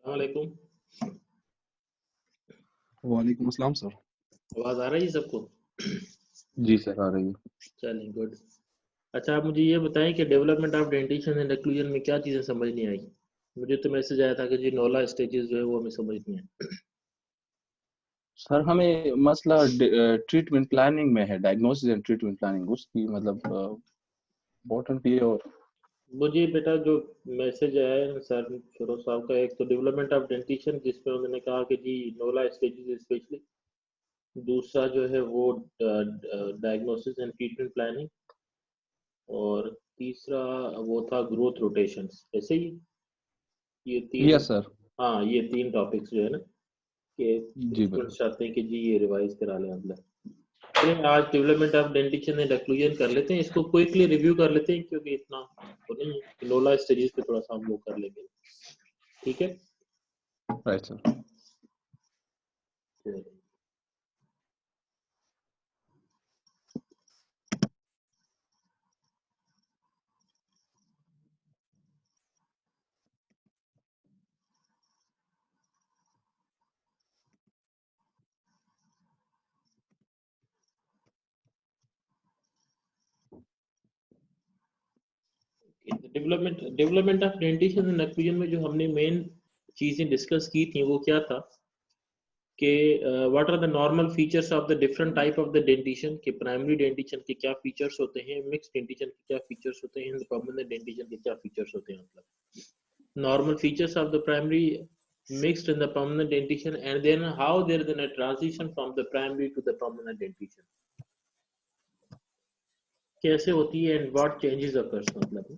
वालेकुम। वालेकुम अस्सलाम सर। आवाज आ रही है सबको? जी सर, आ रही है। चलिए गुड। अच्छा, आप मुझे ये बताएं कि development of dentition and occlusion में क्या चीज़ें समझ नहीं आई। मुझे तो मैसेज आया था कि जी नोला स्टेजेस जो है वो हमें समझ नहीं है। सर हमें मसला ट्रीटमेंट प्लानिंग में है, डायग्नोसिस एंड ट्रीटमेंट प्लानिंग उसकी मतलब इम्पोर्टेंट ये। और मुझे बेटा जो मैसेज आया है सर फिरोज साहब का, एक तो डेवलपमेंट ऑफ डेंटिशन जिसमें उन्होंने कहा कि जी नोला स्टेजेस स्पेशली, दूसरा जो है वो डायग्नोसिस एंड ट्रीटमेंट प्लानिंग, और तीसरा वो था ग्रोथ रोटेशंस, ऐसे ही ये तीन। Yes sir. हाँ, ये तीन टॉपिक्स जो है ना कि जी स्टूडेंट्स बिल्कुल। चाहते हैं कि जी ये रिवाइज करा लें मतलब। चलिए आज development of dentition and occlusion कर लेते हैं, इसको क्विकली रिव्यू कर लेते हैं क्योंकि इतना तो नहीं है, लोला स्टेजेस पे थोड़ा सा हम लोग कर लेंगे। ठीक है। Right sir. चलिए। Development of dentition and occlusion में जो हमने मेन चीजें डिस्कस की थी वो क्या था कि what are the normal features of the different type of the dentition, के प्राइमरी डेंटिशन के क्या फीचर्स होते हैं, मिक्स डेंटिशन के क्या फीचर्स होते हैं, परमानेंट डेंटिशन के क्या फीचर्स होते हैं, मतलब normal features of the primary mixed in the permanent dentition, and then how there is a transition from the primary to the permanent dentition कैसे होती है and what changes occurs, मतलब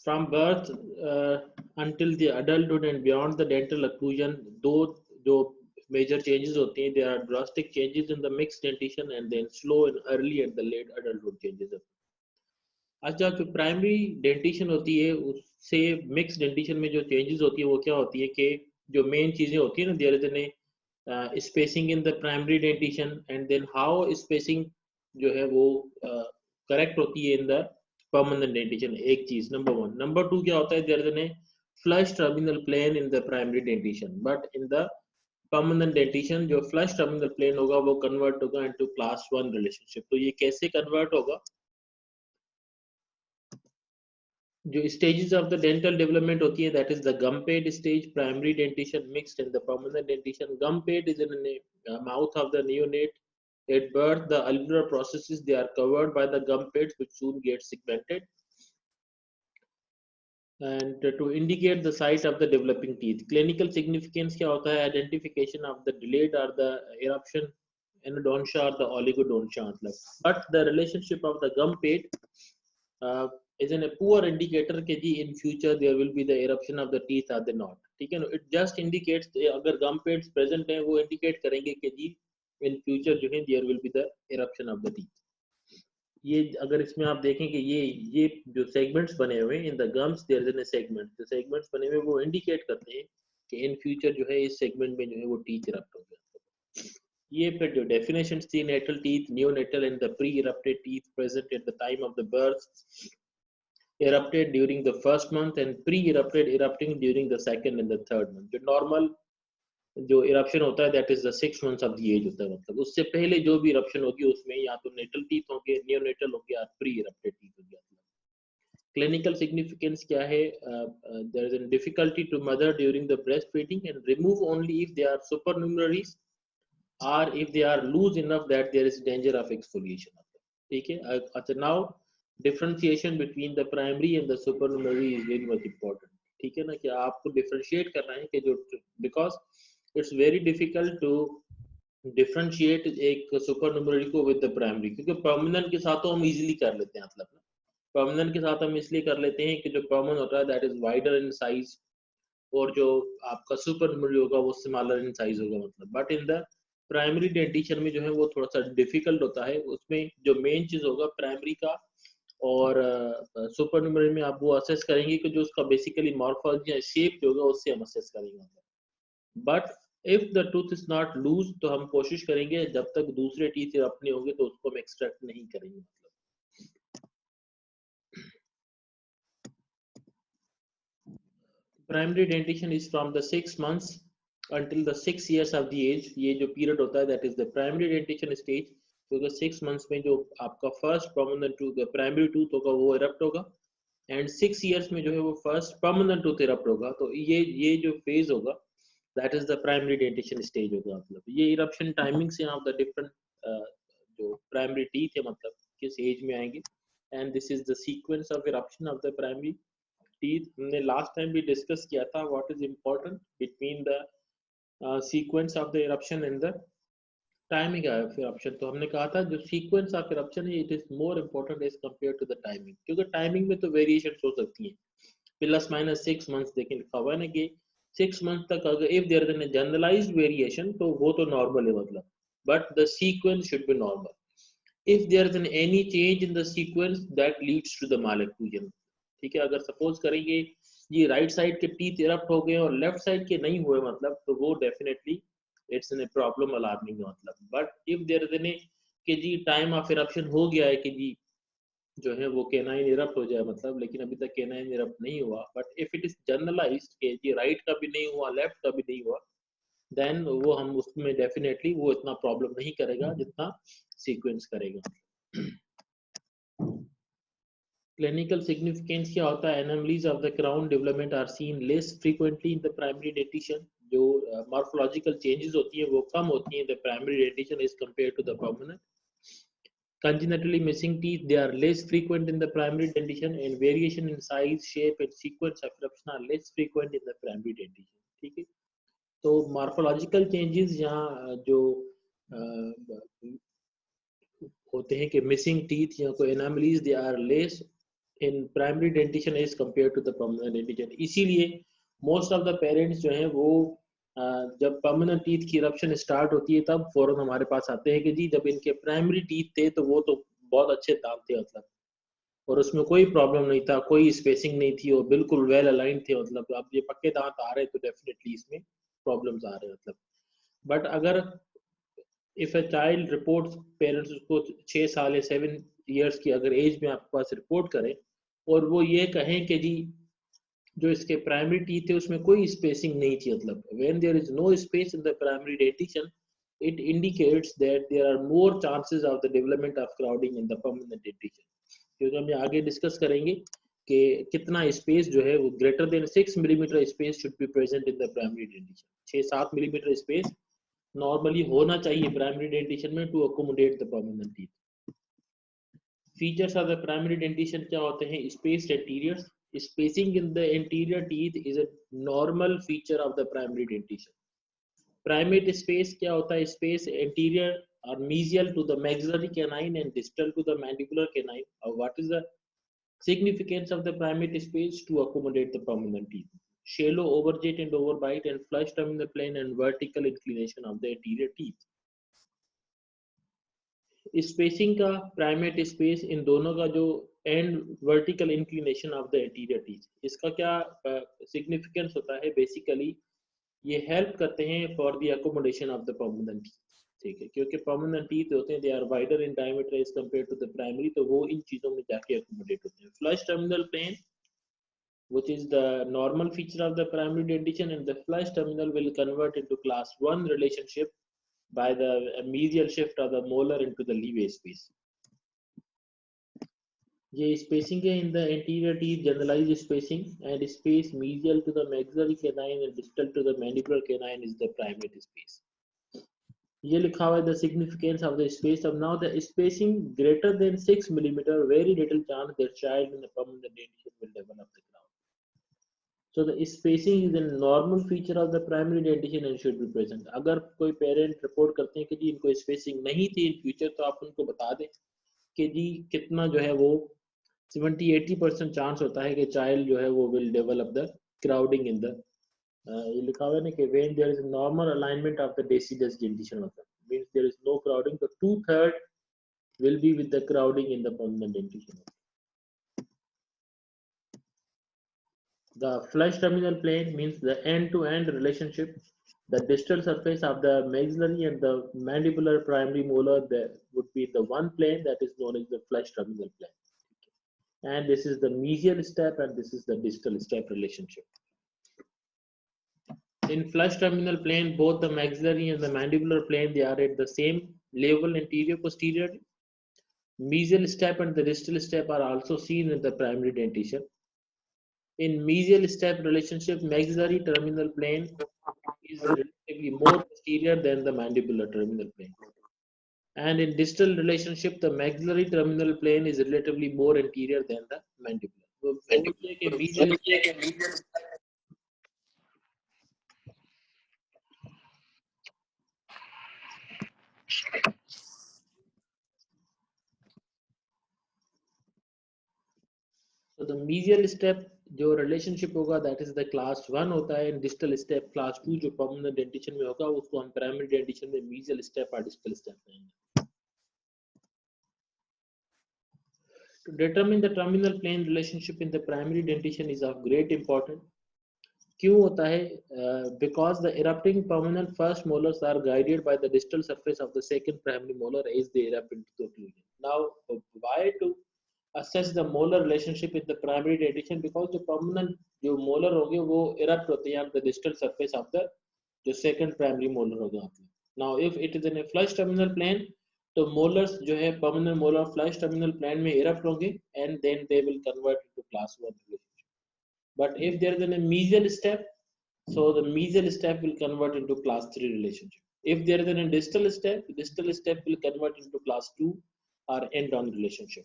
from birth until the adulthood and beyond the dental occlusion, दो जो major changes होती हैं, there are drastic changes in the mixed dentition and then slow and early and the late adulthood changes occur. अच्छा, जो primary dentition होती है उससे mix dentition में जो चेंजेस होती है वो क्या होती है कि जो मेन चीजें होती है ना, there is an spacing in the primary dentition and then how spacing जो है वो करेक्ट होती है इन द परमानेंट डेंटिशन, एक चीज नंबर वन। नंबर टू क्या होता है, there is an flush terminal plane in the primary dentition, but in the permanent dentition जो फ्लश टर्मिनल प्लेन होगा वो कन्वर्ट होगा इनटू क्लास वन रिलेशनशिप। तो ये कैसे कन्वर्ट होगा, जो stages of the dental development होती है, that is the gum pad stage, primary dentition, mixed and the permanent dentition. Gum pad is in mouth of the neonate. At birth the alveolar processes they are covered by the gum pads which soon get segmented and to indicate the site of the developing teeth. Clinical significance क्या होता है, identification of the delayed or the eruption endodontia or the oligodontia, मतलब but the relationship of the gum pad uh, is in a poor indicator कि जी in future there will be the eruption of the teeth or the not, ठीक है ना। it just indicates अगर gum pads present हैं वो indicate करेंगे कि जी in future जो है there will be the eruption of the teeth। ये अगर इसमें आप देखें कि ये जो सेगमेंट्स बने हुए हैं in the gums, there is an segment, जो सेगमेंट्स बने हुए वो इंडिकेट करते हैं कि इन फ्यूचर जो है इस सेगमेंट में जो है वो टीथ इरप्ट हो गया। ये फिर जो डेफिनेशंस थी, natal teeth, neonatal and the pre erupted teeth present at the time of the birth, erupted during the first month and pre-erupted erupting during the second and the third month। जो normal जो eruption होता है that is the 6 months of the age होता है, मतलब उससे पहले जो भी इरप्शन होगी उसमें या तो नेटल टीथ होंगे, नियोनेटल होंगे या प्री इरप्टेड टीथ होंगे। क्लिनिकल सिग्निफिकेंस क्या है, there is an difficulty to mother during the breast feeding and remove only if they are supernumeraries और if they are loose enough that there is danger of exfoliation. ठीक है। अच्छा, now differentiation between the primary and the supernumerary is very much important. ठीक है ना, कि आपको differentiate करना है कि जो, because it's very difficult to differentiate एक सुपरन्यूमरी को विद द प्राइमरी, क्योंकि परमानेंट के साथ तो हम इजीली कर लेते हैं, मतलब परमानेंट के साथ हम इसलिए कर लेते हैं कि जो परमानेंट होता है that is wider in size और जो आपका सुपरन्यूमरी होगा वो स्मॉलर इन साइज होगा, मतलब but in the primary dentition में जो है वो थोड़ा सा डिफिकल्ट होता है। उसमें जो मेन चीज होगा प्राइमरी का और सुपरन्यूमरी में आप वो असेस करेंगे कि जो उसका बेसिकली मॉर्फोलॉजी या शेप जो होगा उससे हम असेस करेंगे। But if the tooth is not lose तो हम कोशिश करेंगे जब तक दूसरे टीथ अपने होंगे तो उसको हम एक्सट्रैक्ट नहीं करेंगे, मतलब primary dentition is from the 6 months until the 6 years of the age. ये जो पीरियड होता है that is the primary dentition stage, क्योंकि 6 months में जो आपका first permanent tooth primary tooth होगा वो इरप्ट होगा, एंड 6 years में जो है वो फर्स्ट परमानेंट टूथ इरप्ट होगा। तो ये जो फेज होगा that is the primary dentition stage होगा। मतलब ये इरप्शन टाइमिंग से आप द डिफरेंट जो प्राइमरी टीथ है मतलब किस एज में आएंगे, and this is the sequence of eruption of the primary teeth. हमने लास्ट टाइम भी डिस्कस किया था what is important between the sequence of the eruption and the timing of eruption. तो हमने कहा था जो सीक्वेंस ऑफ इरप्शन है it is more important as compare to the timing, क्योंकि टाइमिंग में तो वेरिएशन हो सकती है, प्लस माइनस 6 months देखें लिखा हुआ है ना कि 6 months तक अगर if there is generalized variation तो वो तो नॉर्मल है मतलब, but the sequence should be normal. if there is any change in the sequence that leads to the malocclusion, ठीक है। अगर सपोज करेंगे ये राइट साइड के टीथ इरप्ट हो गए और लेफ्ट साइड के नहीं हुए मतलब, तो वो definitely it's an problem alarming मतलब। But if there is any कि जी टाइम ऑफ इरप्शन हो गया है कि जी जो है वो केनाइन इरप्ट हो जाए मतलब, लेकिन अभी तक केनाइन इरप्ट नहीं हुआ, but if it is generalized कि जी राइट का भी नहीं हुआ लेफ्ट का भी नहीं हुआ, देन वो हम उसमें डेफिनेटली वो इतना प्रॉब्लम नहीं करेगा जितना सीक्वेंस करेगा। क्लिनिकल सिग्निफिकेंस क्या होता है? Anomalies of the crown development are seen less frequently in the primary dentition. जो मॉर्फोलॉजिकल चेंजेस होती हैं वो कम होती हैं the primary dentition as compare to the permanent. Congenitally missing teeth, they are less frequent in the primary dentition, and variation in size, shape, and sequence of eruption are less frequent in the primary dentition. ठीक है, तो morphological changes यहाँ जो होते हैं कि missing teeth या कोई anomalies they are less in primary dentition as compare to the permanent dentition. इसीलिए मोस्ट ऑफ द पेरेंट्स जो हैं वो जब परमानेंट टीथ की इरप्शन स्टार्ट होती है तब फौरन हमारे पास आते हैं कि जी जब इनके प्राइमरी टीथ थे तो वो तो बहुत अच्छे दांत थे मतलब, और उसमें कोई प्रॉब्लम नहीं था, कोई स्पेसिंग नहीं थी और बिल्कुल वेल अलाइंड थे मतलब। अब ये पक्के दांत आ रहे हैं तो डेफिनेटली इसमें प्रॉब्लम्स आ रहे हैं मतलब। बट अगर if a child report, parents उसको 6 साल या 7 years की अगर एज में आपके पास रिपोर्ट करें और वो ये कहें कि जी जो इसके प्राइमरी टीथ थे उसमें कोई स्पेसिंग नहीं थी मतलब, when there is no space in the primary dentition it indicates that there are more chances of the development of crowding in the permanent dentition. क्योंकि हम आगे डिस्कस करेंगे कि कितना स्पेस जो है वो greater than 6 millimeter space should be present in the primary dentition. 6-7 millimeter space normally होना चाहिए प्राइमरी डेंटिशन में to accommodate the permanent teeth. Features of the primary dentition क्या होते हैं? Space anteriors, spacing in the anterior teeth is a normal feature of the primary dentition. Primate space क्या होता है? Space anterior or mesial to the maxillary canine and distal to the mandibular canine. What is the significance of the primate space? To accommodate the permanent teeth. Shallow overjet and overbite and flush terminal plane and vertical inclination of the anterior teeth. Spacing का primate space in दोनों का जो and vertical inclination of the anterior teeth, इसका क्या significance होता है? Basically ये help करते हैं for the accommodation of the permanent teeth, ठीक है, क्योंकि परमानेंट टीथ होते हैं they are wider in diameter as compare to the primary, तो वो इन चीजों में जाके अकोमोडेट होते हैं। Flush terminal plane which is the normal feature of the primary dentition, and the flush terminal will convert into class 1 relationship by the mesial shift of the molar into the leeway space. ये spacing है in the anterior teeth, generalized spacing and space mesial to the maxillary canine and distal to the mandibular canine is the primate space. ये लिखा हुआ है the significance of the space of now the spacing greater than 6 millimeter, very little chance that child in the permanent dentition will develop the crown. So the spacing is a normal feature of the primary dentition and should be present. अगर कोई parent report करते हैं कि जी इनको spacing नहीं थी in future, तो आप उनको बता दें कि जी कितना जो है वो 70-80% चांस होता है कि चाइल्ड जो है वो will develop the crowding in the, ये लिखा हुआ है ना कि when there is normal alignment of the deciduous dentition मतलब means there is no crowding, तो 2/3 will be with the crowding in the permanent dentition. The flush terminal plane means the end-to-end relationship. The distal surface of the maxillary and the mandibular primary molar that would be the one plane that is known as the flush terminal plane. And this is the mesial step and this is the distal step relationship. In flush terminal plane, both the maxillary and the mandibular plane, they are at the same level anterior posterior. Mesial step and the distal step are also seen in the primary dentition. In mesial step relationship, maxillary terminal plane is relatively more posterior than the mandibular terminal plane. And in distal relationship, the maxillary terminal plane is relatively more anterior than the mandibular. So बोलते हैं कि mesial So the mesial step जो relationship होगा that is the class 1 होता है, and distal step class 2 जो permanent dentition में होगा उसको हम primary dentition में mesial step और distal step कहेंगे. To determine the terminal plane relationship in the primary dentition is of great importance. क्यों होता है? Because the erupting permanent first molars are guided by the distal surface of the second primary molar as they erupt into the occlusion. Now, why to assess the molar relationship in the primary dentition? Because the permanent जो molar होंगे वो erupt होते हैं on the distal surface of the जो second primary molar होगा. Now, if it is in a flush terminal plane, तो molars जो है permanent molar flush terminal plane में erupt होंगे and then they will convert into class 1 relationship. But if there is a mesial step, so the mesial step will convert into class 3 relationship. If there is a distal step will convert into class 2 or end-on relationship.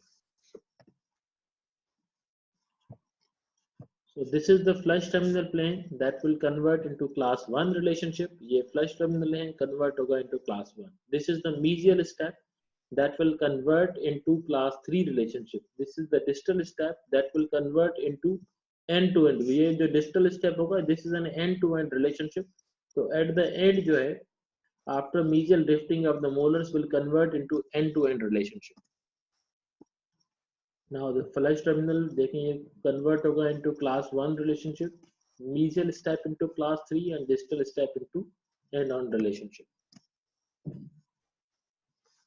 So this is the flush terminal plane that will convert into class 1 relationship. ये flush terminal है, convert होगा into class 1. This is the mesial step that will convert into class 3 relationship. This is the distal step that will convert into end-to-end. ये जो distal step होगा, this is an end-to-end relationship. So at the end जो है, after mesial drifting of the molars will convert into end-to-end relationship. Now the flush terminal देखेंगे convert होगा into class 1 relationship, mesial step into class 3 and distal step into end-on relationship.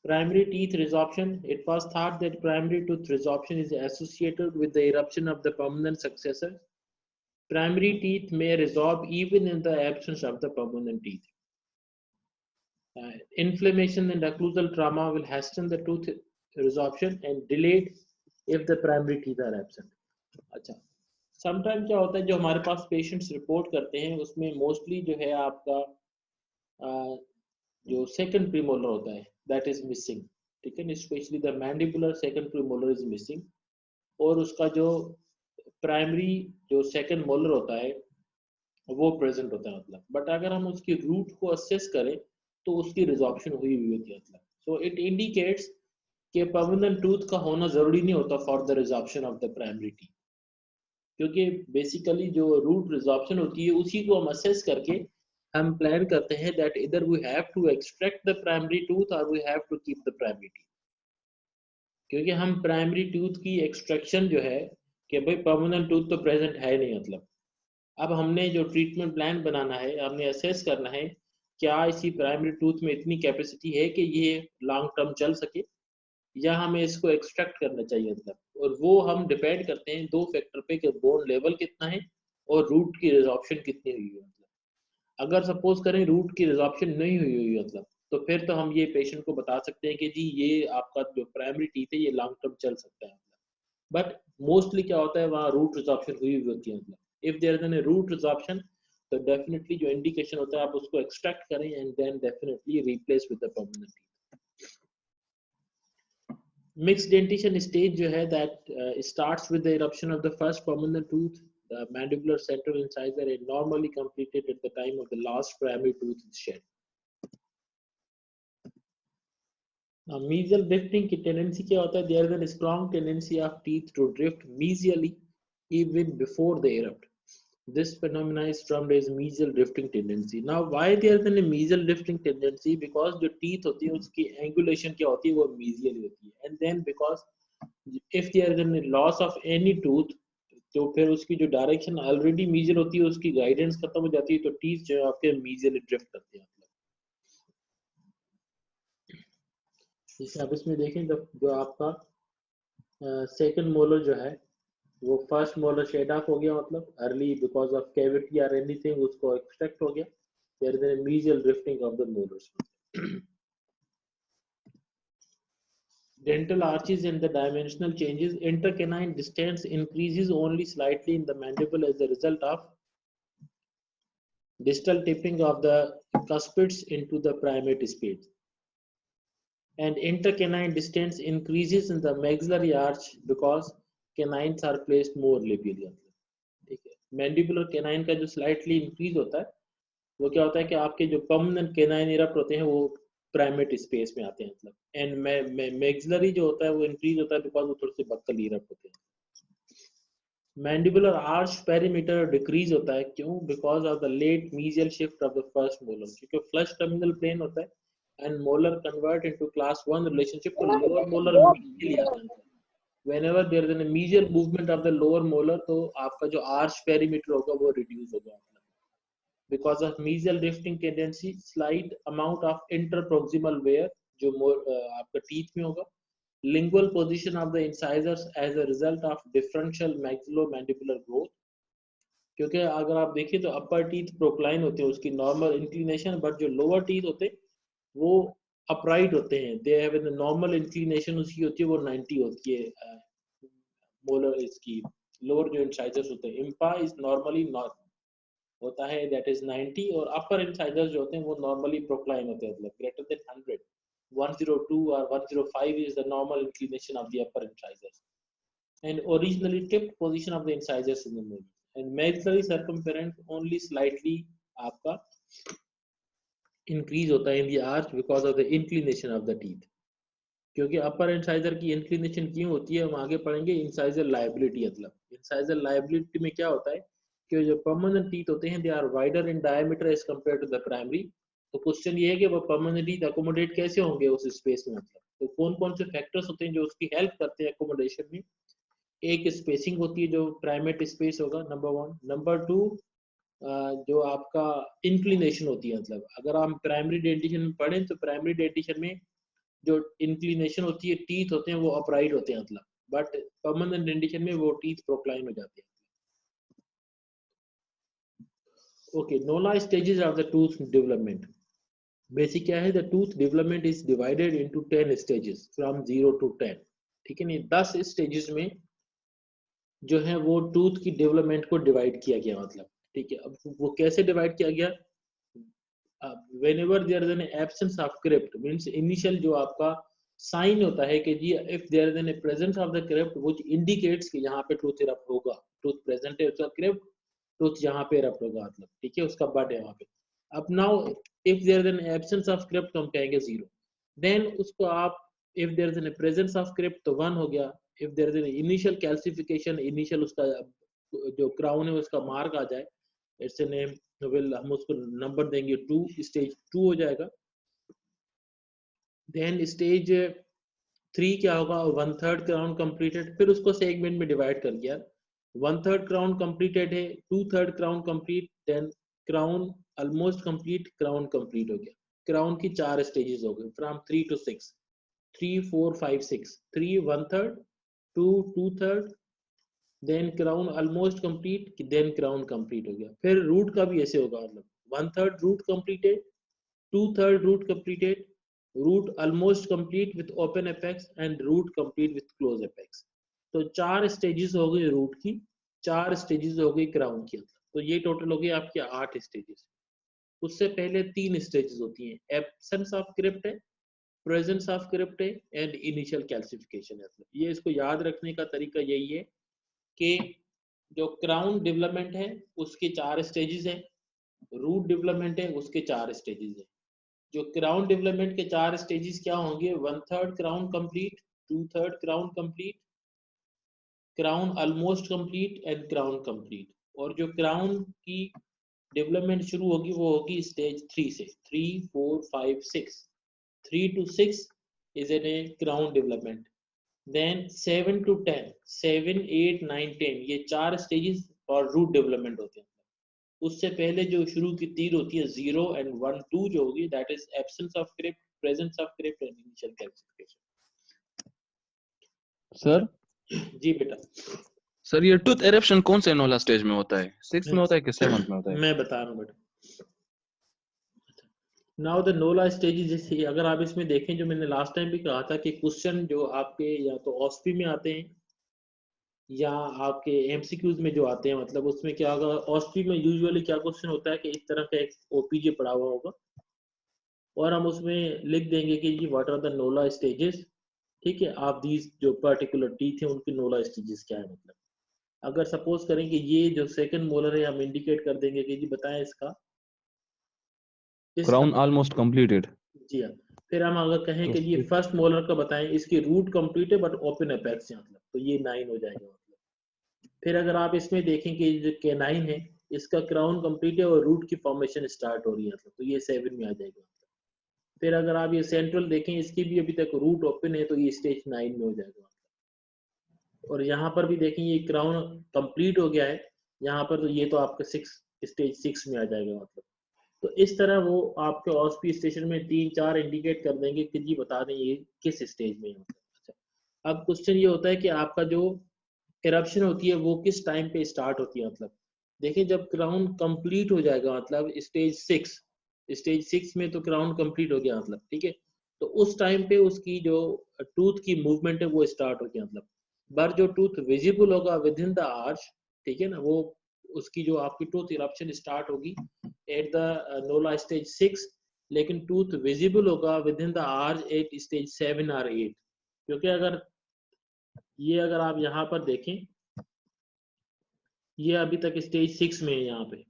Primary teeth resorption. It was thought that primary tooth resorption is associated with the eruption of the permanent successor. Primary teeth may resorb even in the absence of the permanent teeth. Inflammation and occlusal trauma will hasten the tooth resorption and delayed if the primary teeth are absent. अच्छा, sometime क्या होता है जो हमारे पास patients report करते हैं उसमें mostly जो है आपका जो सेकंड प्रीमोलर होता है दैट इज मिसिंग, ठीक है ना, specially the mandibular second premolar is missing और उसका जो प्राइमरी जो सेकंड मोलर होता है वो प्रेजेंट होता है मतलब. बट अगर हम उसकी रूट को असेस करें तो उसकी रिजॉर्प्शन हुई होती है मतलब. सो इट इंडिकेट्स कि परमानेंट टूथ का होना जरूरी नहीं होता for the resorption of the primary teeth, क्योंकि बेसिकली जो रूट रिजॉर्प्शन होती है उसी को हम असेस करके हम प्लान करते हैं दैट इधर we have to extract the primary tooth और we have to keep the primary teeth, क्योंकि हम प्राइमरी टूथ की एक्सट्रैक्शन जो है कि भाई परमानेंट टूथ तो प्रेजेंट है नहीं मतलब. अब हमने जो ट्रीटमेंट प्लान बनाना है, हमने असेस करना है क्या इसी प्राइमरी टूथ में इतनी कैपेसिटी है कि ये लॉन्ग टर्म चल सके या हमें इसको एक्सट्रैक्ट करना चाहिए मतलब. और वो हम डिपेंड करते हैं दो फैक्टर पे कि बोन लेवल कितना है और रूट की रिजॉर्प्शन कितनी हुई है मतलब. अगर सपोज करें रूट की रिजॉर्प्शन नहीं हुई हुई मतलब तो फिर तो हम ये पेशेंट को बता सकते हैं कि जी ये आपका जो प्राइमरी टीथ है ये लॉन्ग टर्म चल सकता है मतलब. बट मोस्टली क्या होता है वहाँ रूट रिजॉर्प्शन हुई हुई होती है मतलब. If there is an root resorption तो डेफिनेटली जो इंडिकेशन होता है आप उसको एक्सट्रैक्ट करें and then definitely replace with the permanent teeth. Mixed dentition stage जो है that starts with the eruption of the first permanent tooth, the mandibular central incisor, and normally completed at the time of the last primary tooth is shed. Now mesial drifting की tendency क्या होता है? There is a strong tendency of teeth to drift mesially even before they erupt. This phenomenon is termed as mesial drifting tendency. Now why there is a mesial drifting tendency? Because जो teeth होती है उसकी angulation क्या होती है वो mesial होती है, and then because if there is a loss of any tooth तो फिर उसकी जो डायरेक्शन ऑलरेडी मीजल होती है उसकी गाइडेंस खत्म हो जाती है तो टीथ जो है आपके मीजल ड्रिफ्ट करते हैं. जैसे आप इसमें देखें जो आपका सेकंड मोलर जो है वो फर्स्ट मोलर शेड ऑफ हो गया, मतलब अर्ली बिकॉज ऑफ कैविटी और एनीथिंग उसको एक्सट्रैक्ट हो गया. There is an mesial drifting of the molars. Dental arches and the dimensional changes. Intercanine distance increases only slightly in the mandible as a result of distal tipping of the cuspids into the primate space. And intercanine distance increases in the maxillary arch because canines are placed more labially. ठीक है. Mandibular canine का जो slightly increase होता है वो क्या होता है कि आपके जो परमानेंट कैनाइन इरप्ट होते हैं वो प्राइमेट स्पेस में आते हैं, मतलब. एंड मैक्सिलरी जो होता है वो इंक्रीज होता है बिकॉज वो थोड़े से बक्कल इरप्ट होते हैं. मैंडिबुलर आर्च पेरीमीटर डिक्रीज होता है, क्यों? Because of the late mesial shift of the first molar, क्योंकि फ्लश टर्मिनल प्लेन होता है and molar convert into class 1 relationship, तो लोअर मोलर मीडियली आ जाता है. whenever there is a mesial movement of the lower molar, तो आपका जो arch perimeter होगा वो reduce होगा. because of mesial drifting tendency, slight amount of interproximal wear जो आपका teeth में होगा. Lingual position of the incisors as a result of differential maxillomandibular growth, क्योंकि अगर आप देखिए तो upper teeth procline होते हैं, उसकी normal inclination, but जो lower teeth होते हैं वो upright होते हैं. They have a normal inclination उसकी होती है वो 90 होती है. मोलर इसकी लोअर जो इंसाइजर्स होते हैं, इम्पा इज नॉर्मली नॉट होता है दैट इज 90, और अपर इंसाइजर्स जो होते हैं वो नॉर्मली प्रोक्लाइन होते हैं, मतलब ग्रेटर देन 100. 102 और 105 is the normal inclination of the upper incisors and originally tipped position of the incisors in the molar, and maxillary circumference only slightly आपका increase होता है in the arch because of the inclination of the teeth. क्योंकि अपर incisor की inclination क्यों होती है हम आगे पढ़ेंगे. इंसाइजर लायबिलिटी, मतलब इंसाइजर लायबिलिटी में क्या होता है कि जो परमानेंट टीथ होते हैं they are wider in diameter as compare to the primary. तो क्वेश्चन ये है कि वो परमानेंट टीथ अकोमोडेट कैसे होंगे उस स्पेस में, मतलब. तो कौन कौन से फैक्टर्स होते हैं जो उसकी हेल्प करते हैं अकोमोडेशन में. एक स्पेसिंग होती है जो प्राइमेट स्पेस होगा, नंबर 1. नंबर 2 जो आपका इंक्लिनेशन होती है, मतलब अगर हम प्राइमरी डेंटिशन में पढ़ें तो प्राइमरी डेंटिशन में जो इंक्लिनेशन होती है, टीथ होते हैं वो अपराइट होते हैं, मतलब. बट परमानेंट डेंटिशन में वो टीथ प्रोक्लाइन हो जाते हैं. Okay, Nolla stages of the tooth development. Basic क्या है, the tooth development is divided into 10 stages from 0 to 10. ठीक है नहीं, 10 स्टेजेस में जो है वो टूथ की डेवलपमेंट को डिवाइड किया गया, मतलब. ठीक है, अब वो कैसे डिवाइड किया गया. whenever there is an absence of crypt means initial जो आपका साइन होता है कि जी if there is an presence of the crypt which indicates कि यहाँ पे टूथ इरप्ट होगा, टूथ प्रेजेंट है उसका क्रिप्ट, टूथ यहाँ पे इरप्ट होगा, मतलब. ठीक है, उसका बड है वहाँ पे. अब now if there is an absence of crypt तो हम कहेंगे 0. देन उसको आप if there is an presence of crypt तो 1 हो गया. if there is an initial calcification, initial उसका जो क्राउन है उसका मार्क आ जाए, इट्स ए नेम, हम उसको नंबर देंगे 2, स्टेज 2 हो जाएगा. देन स्टेज 3 क्या होगा, 1/3 क्राउन कंप्लीटेड. फिर उसको सेगमेंट में डिवाइड कर दिया. 1/3 क्राउन कंप्लीटेड है, 2/3 crown complete, then crown almost complete, crown complete हो गया. क्राउन की 4 स्टेजेस हो गए from 3 to 6. 3 4 5 6. 3 1/3, 2 2/3, then crown almost complete, then crown complete हो गया. फिर रूट का भी ऐसे होगा, मतलब 1/3 root completed, 2/3 root completed, root almost complete with open apex and root complete with close apex. तो 4 स्टेजेस हो गई रूट की, 4 स्टेजेस हो गई क्राउन की. तो ये टोटल हो गई आपकी 8 स्टेजेस. उससे पहले 3 स्टेजेस होती हैं, एब्सेंस ऑफ क्रिप्ट है, प्रेजेंस ऑफ क्रिप्ट है एंड इनिशियल कैल्सिफिकेशन है. ये इसको याद रखने का तरीका यही है कि जो क्राउन डेवलपमेंट है उसके 4 स्टेजेस हैं, रूट डेवलपमेंट है उसके 4 स्टेजेस हैं. जो क्राउन डेवलपमेंट के 4 स्टेजेस क्या होंगे, 1/3 crown complete, 2/3 crown complete, crown almost complete and crown complete. और जो क्राउन की डेवलपमेंट शुरू होगी वो होगी स्टेज 3 से. 3 4 5 6, 3 to 6 is in a crown development. Then 7 to 10, 7 8 9 10 ये 4 स्टेजेस और रूट डेवलपमेंट होते हैं. उससे पहले जो शुरू की तीर होती है 0 and 1 2 जो होगी that is absence of crypt, presence of crypt and initial calcification. Sir ji बेटा. सर ये टूथ एरप्शन कौन से नोला स्टेज में होता है, 6 में होता है कि 7 में होता है? मैं बता रहा हूँ बेटा। नाउ द नोला स्टेजेस, जैसे अगर आप इसमें देखें, जो मैंने लास्ट टाइम भी कहा था कि क्वेश्चन जो आपके या तो ऑस्पी में आते हैं या आपके एमसीक्यूज में जो आते हैं, मतलब उसमें क्या होगा, ऑस्पी में यूजुअली क्या क्वेश्चन होता है कि इस तरह का एक ओपीजे पड़ा हुआ होगा और हम उसमें लिख देंगे कि जी what are the Nolla stages, ठीक है, आप दीज जो पर्टिकुलर टीथ है उनकी नोला स्टेजेस क्या है। मतलब अगर सपोज करें कि ये जो सेकंड मोलर है, हम इंडिकेट कर देंगे कि जी बताएं इसका क्राउन ऑलमोस्ट कंप्लीटेड। जी हाँ। फिर हम अगर कहें तो कि ये फर्स्ट मोलर का बताएं, इसकी रूट कंप्लीट है बट ओपन अपेक्स है, मतलब तो ये 9 हो जाएगा। मतलब फिर अगर आप इसमें देखें कि जो कैनाइन है इसका क्राउन कंप्लीट है और रूट की फॉर्मेशन स्टार्ट हो रही है, मतलब तो ये 7 में आ जाएगा। फिर अगर आप ये सेंट्रल देखें, इसकी भी अभी तक रूट ओपन है, तो ये स्टेज 9 में हो जाएगा। और यहाँ पर भी देखें ये क्राउन कंप्लीट हो गया है यहाँ पर, तो ये तो आपका स्टेज 6 में आ जाएगा। मतलब तो इस तरह वो आपके ऑस्पी स्टेशन में 3-4 इंडिकेट कर देंगे कि जी बता दें ये किस स्टेज में है। मतलब अच्छा, अब क्वेश्चन ये होता है कि आपका जो इरप्शन होती है वो किस टाइम पे स्टार्ट होती है। मतलब देखिए जब क्राउन कंप्लीट हो जाएगा, मतलब स्टेज 6 में तो क्राउन कंप्लीट हो गया, मतलब ठीक है, तो उस टाइम पे उसकी जो टूथ की मूवमेंट है वो स्टार्ट हो गया। मतलब पर जो टूथ विजिबल होगा विद इन द आर्च, ठीक है ना, वो उसकी जो आपकी टूथ इरप्शन स्टार्ट होगी एट द नोला स्टेज 6, लेकिन टूथ विजिबल होगा within the arch at stage 7 और 8। क्योंकि अगर आप यहाँ पर देखें, ये अभी तक स्टेज 6 में है यहाँ पे,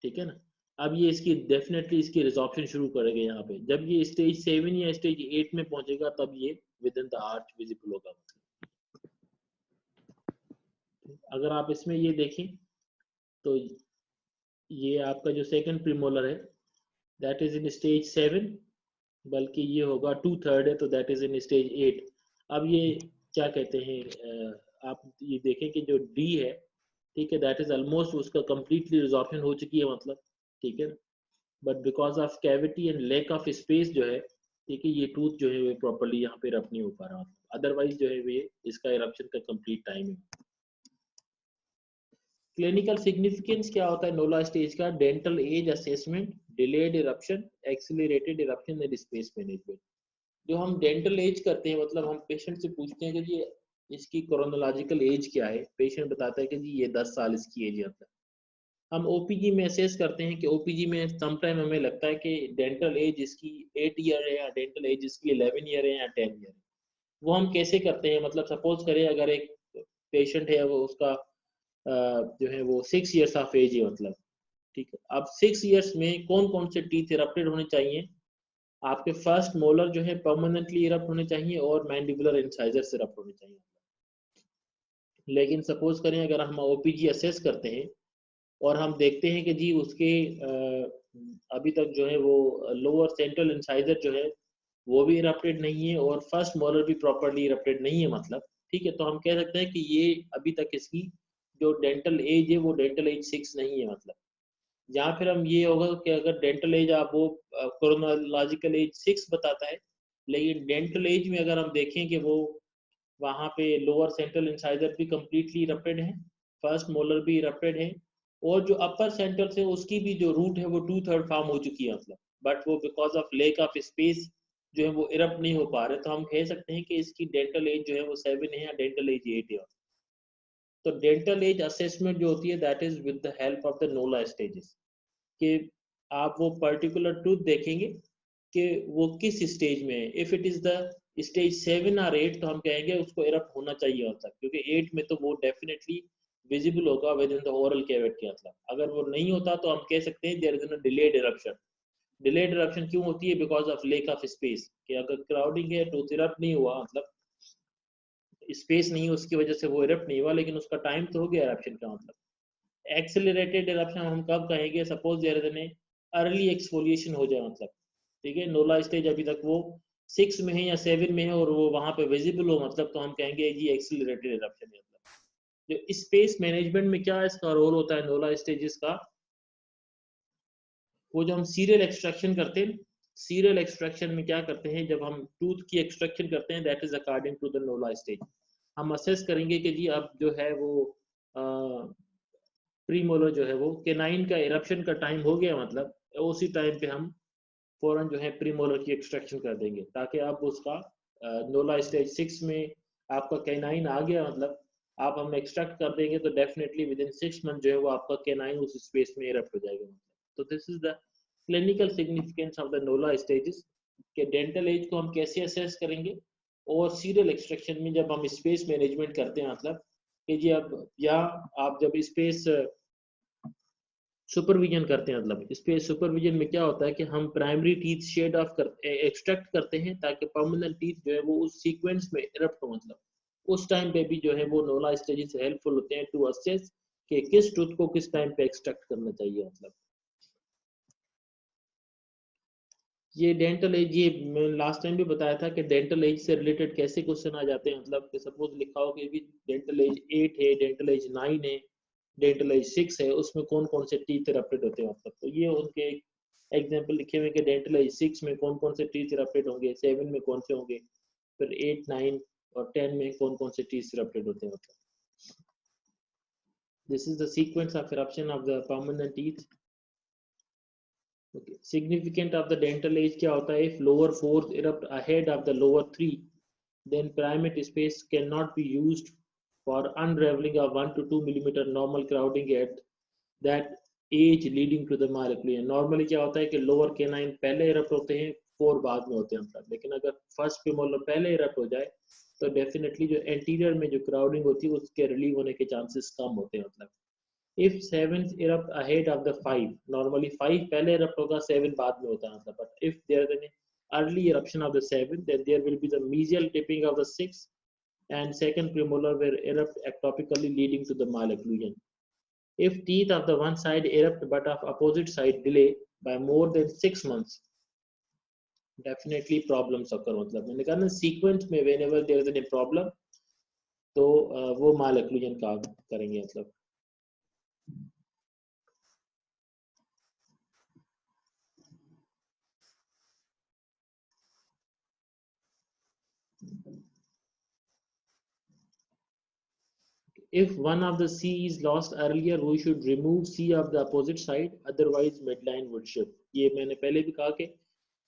ठीक है ना। अब ये इसकी डेफिनेटली इसकी रिजॉर्प्शन शुरू करेगा यहाँ पे, जब ये स्टेज 7 या स्टेज 8 में पहुंचेगा तब ये with in the arch visible होगा। अगर आप इसमें ये देखें तो ये आपका जो सेकंड प्रीमोलर है दैट इज इन स्टेज 7, बल्कि ये होगा 2/3 है, तो दैट इज इन स्टेज 8। अब ये क्या कहते हैं, आप ये देखें कि जो डी है, ठीक है, दैट इज ऑलमोस्ट उसका कंप्लीटली रिजॉर्प्शन हो चुकी है, मतलब ठीक है, but because of cavity and lack of space जो है, ठीक है, ये टूथ जो है वो प्रॉपर्ली यहाँ पे रप नहीं हो पा रहा, अदरवाइज जो है वे इसका इरप्शन का कंप्लीट टाइम है। क्लिनिकल सिग्निफिकेंस क्या होता है नोला स्टेज का? Dental age assessment, delayed eruption, accelerated eruption and space management. जो हम डेंटल एज करते हैं, मतलब हम पेशेंट से पूछते हैं कि जी इसकी क्रोनोलॉजिकल एज क्या है, पेशेंट बताता है कि जी ये 10 साल इसकी एज है। हम ओपीजी में असेस करते हैं कि ओपीजी में समटाइम हमें लगता है कि डेंटल एज इसकी 8 ईयर है या डेंटल एज इसकी 11 ईयर है या 10 ईयर है। वो हम कैसे करते हैं, मतलब सपोज करें अगर एक पेशेंट है वो उसका जो है वो 6 ईयर्स ऑफ एज है, मतलब ठीक है, अब 6 ईयर्स में कौन कौन से टीथ इरप्टेड होने चाहिए? आपके फर्स्ट मोलर जो है परमानेंटली इरप्ट होने चाहिए और मैंडिबुलर इंसाइजर इरप्ट होने चाहिए। लेकिन सपोज करें अगर हम ओपीजी असेस करते हैं और हम देखते हैं कि जी उसके अभी तक जो है वो लोअर सेंट्रल इंसाइजर जो है वो भी इरप्टेड नहीं है और फर्स्ट मोलर भी प्रॉपर्ली इरप्टेड नहीं है, मतलब ठीक है, तो हम कह सकते हैं कि ये अभी तक इसकी जो डेंटल एज है वो डेंटल एज 6 नहीं है। मतलब या फिर हम ये होगा कि अगर डेंटल एज आप वो क्रोनोलॉजिकल एज 6 बताता है, लेकिन डेंटल एज में अगर हम देखें कि वो वहाँ पे लोअर सेंट्रल इंसाइजर भी कंप्लीटली इरप्टेड है, फर्स्ट मोलर भी इरप्टेड है, और जो अपर सेंट्रल से उसकी भी जो रूट है वो 2/3 फॉर्म हो चुकी है, मतलब बट वो because of lack of space जो है वो इरप्ट नहीं हो पा रहे, तो हम कह सकते हैं कि इसकी डेंटल एज जो है वो 7 है या डेंटल एज 8 है। तो डेंटल एज असेसमेंट जो होती है that is with the help of the Nolla stages, कि आप वो पर्टिकुलर टूथ देखेंगे कि वो किस स्टेज में है। If it is the stage 7 और 8 तो हम कहेंगे उसको इरप्ट होना चाहिए होता, क्योंकि 8 में तो वो डेफिनेटली विजिबल होगा within the oral cavity. मतलब अगर वो नहीं होता तो हम कह सकते हैं there is a delayed eruption. Delayed eruption क्यों होती है? Because of lack of space, कि अगर क्राउडिंग है तो इरप्ट नहीं हुआ, मतलब स्पेस नहीं है उसकी वजह से वो इरप्ट नहीं हुआ, लेकिन उसका टाइम तो हो गया इरप्शन का। मतलब एक्सेलरेटेड इरप्शन हम कब कहेंगे? Suppose there is an early exfoliation हो जाए, मतलब ठीक है, नोला स्टेज अभी तक वो 6 में है या 7 में है और वो वहां पे विजिबल हो, मतलब तो हम कहेंगे ये एक्सेलरेटेड इरप्शन है। मतलब जो स्पेस मैनेजमेंट में क्या इसका रोल होता है नोला स्टेजेस का, वो जो हम सीरियल एक्सट्रैक्शन करते हैं, सीरियल एक्सट्रैक्शन में क्या करते हैं, जब हम टूथ की एक्सट्रैक्शन करते हैं that is according to the Nolla stage. हम असेस करेंगे कि जी अब जो है वो प्रीमोलर जो है वो केनाइन का इरप्शन का टाइम हो गया, मतलब उसी टाइम पे हम फौरन जो है प्रीमोलर की एक्सट्रैक्शन कर देंगे, ताकि आप उसका नोला स्टेज 6 में आपका केनाइन आ गया, मतलब आप हम एक्सट्रैक्ट कर देंगे तो डेफिनेटली विद इन 6 मंथ जो है वो आपका केनाइन उस स्पेस में इरप्ट हो जाएगा। तो this is the clinical significance of the Nolla stages के डेंटल एज को हम कैसे असेस करेंगे। और सीरियल एक्सट्रैक्शन में जब हम स्पेस मैनेजमेंट करते हैं, मतलब कि जी अब या आप जब स्पेस सुपरविजन करते हैं, मतलब स्पेस सुपरविजन में क्या होता है कि हम प्राइमरी टीथ शेड ऑफ कर एक्सट्रैक्ट करते हैं ताकि परमानेंट टीथ जो है वो उस सीक्वेंस में इरप्ट हो, मतलब उस टाइम पे भी जो है वो नोला स्टेजेस हेल्पफुल होते हैं टू असेस कि किस टूथ को किस टाइम पे एक्सट्रैक्ट करना चाहिए। मतलब ये डेंटल एज, ये मैं लास्ट टाइम भी बताया था कि डेंटल एज से रिलेटेड कैसे क्वेश्चन आ जाते हैं, मतलब कि सपोज लिखा हो कि डेंटल एज 8 है, डेंटल एज 9 है, डेंटल एज 6 है, उसमें कौन कौन से टीथ इरप्टेड होते हैं, मतलब तो ये उनके एग्जांपल लिखे हुए कि डेंटल एज 6 में कौन कौन से टीथ इरप्टेड होंगे, 7 में कौन से होंगे, फिर 8 9 और 10 में कौन कौन से टीथ इरप्टेड होते हैं। मतलब this is the sequence of eruption of the permanent teeth. Okay. Significant of the dental age क्या होता है? If lower fourth erupt ahead of the lower three, then primate space cannot be used for unraveling of 1 to 2 millimeter normal crowding at that age leading to the malocclusion. Normally क्या होता है कि lower canine पहले erupt होते हैं, 4 बाद में होते हैं, मतलब लेकिन अगर first premolar पहले erupt हो जाए तो definitely जो anterior में जो crowding होती है उसके relieve होने के chances कम होते हैं। मतलब if 7 erupt ahead of the 5, normally 5 पहले erupt होगा, 7 बाद में होता है, मतलब but if there is an early eruption of the 7, then there will be the mesial tipping of the 6 and second premolar will erupt ectopically leading to the malocclusion. If teeth of the one side erupt but of opposite side delay by more than 6 months, definitely problems occur। मतलब मैंने कहा ना sequence में whenever there is any problem तो वो malocclusion का करेंगे। मतलब if one of the C is lost earlier, we should remove C of the opposite side, otherwise midline would shift। ये मैंने पहले भी कहा कि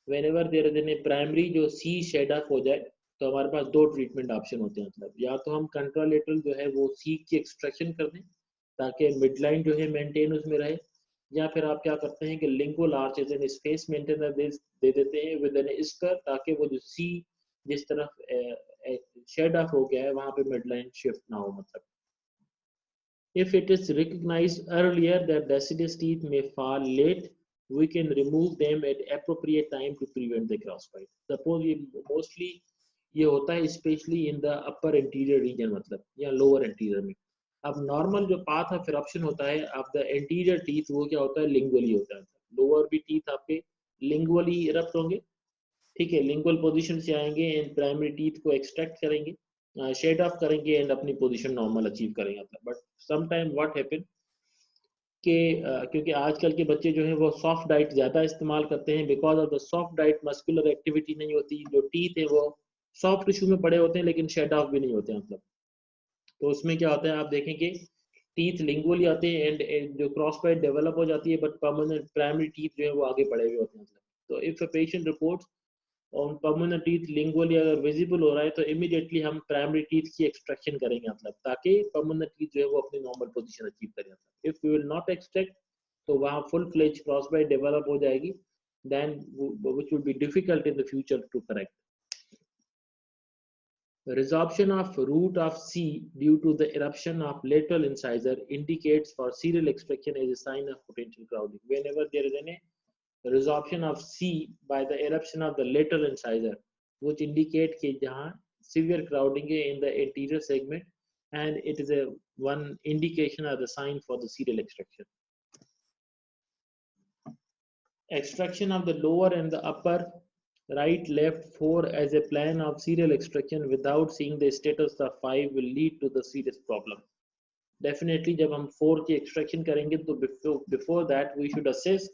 whenever there is a primary जो C shed off हो जाए तो हमारे पास दो ट्रीटमेंट ऑप्शन होते हैं। मतलब या तो हम कंट्रालेटरल जो है वो C की एक्सट्रैक्शन कर दें ताकि मिडलाइन जो है मेंटेन उसमें रहे, या फिर आप क्या करते हैं कि lingual arch as an space maintainer दे देते हैं विद एन स्कर, ताकि वो जो C जिस तरफ शेड ऑफ हो गया है वहां पे मिडलाइन शिफ्ट ना हो। मतलब if it is recognized earlier that deciduous teeth may fall late, we can remove them at appropriate time to prevent the crossbite. Suppose ये mostly ये होता है especially in the upper anterior region, मतलब या lower anterior में। अब normal जो path of eruption होता है of the anterior teeth वो क्या होता है, lingually होता है। lower भी teeth आपके lingually erupt होंगे, ठीक है, लिंगुअल पोजीशन से आएंगे एंड प्राइमरी टीथ को एक्सट्रैक्ट करेंगे, शेड ऑफ करेंगे एंड अपनी पोजीशन नॉर्मल अचीव करेंगे। But some time what happen कि क्योंकि आजकल के बच्चे जो है वो सॉफ्ट डाइट ज़्यादा इस्तेमाल करते हैं, because of the soft diet muscular activity नहीं होती, जो टीथ है वो सॉफ्ट टिश्यू में पड़े होते हैं लेकिन शेड ऑफ भी नहीं होते हैं। मतलब तो उसमें क्या होता है, आप देखेंगे टीथ लिंगुअली आते हैं एंड जो क्रॉस बाइट डेवलप हो जाती है बट परमानेंट प्राइमरी टीथ जो है वो आगे बढ़े हुए होते हैं। मतलब तो इफ अ पेशेंट रिपोर्ट्स और परमानेंट टीथ लिंगुअली अगर विजिबल हो रहा है तो इमीडिएटली हम प्राइमरी टीथ की एक्सट्रैक्शन करेंगे, मतलब ताकि परमानेंट टीथ जो है वो अपनी नॉर्मल पोजीशन अचीव करें। If we will not extract तो वहाँ फुल फ्लेज क्रॉसबाइट डेवलप हो जाएगी, then which would be difficult in the future to correct. The resorption of root of C due to the eruption of lateral incisor indicates for serial extraction as a sign of potential crowding. Whenever there is any resorption of C by the eruption of the lateral incisor, which indicate कि जहाँ severe crowding है in the anterior segment, and it is a one indication or the sign for the serial extraction. Extraction of the lower and the upper right left 4 as a plan of serial extraction without seeing the status of 5 will lead to the serious problem. Definitely जब हम 4 की extraction करेंगे तो before that we should assess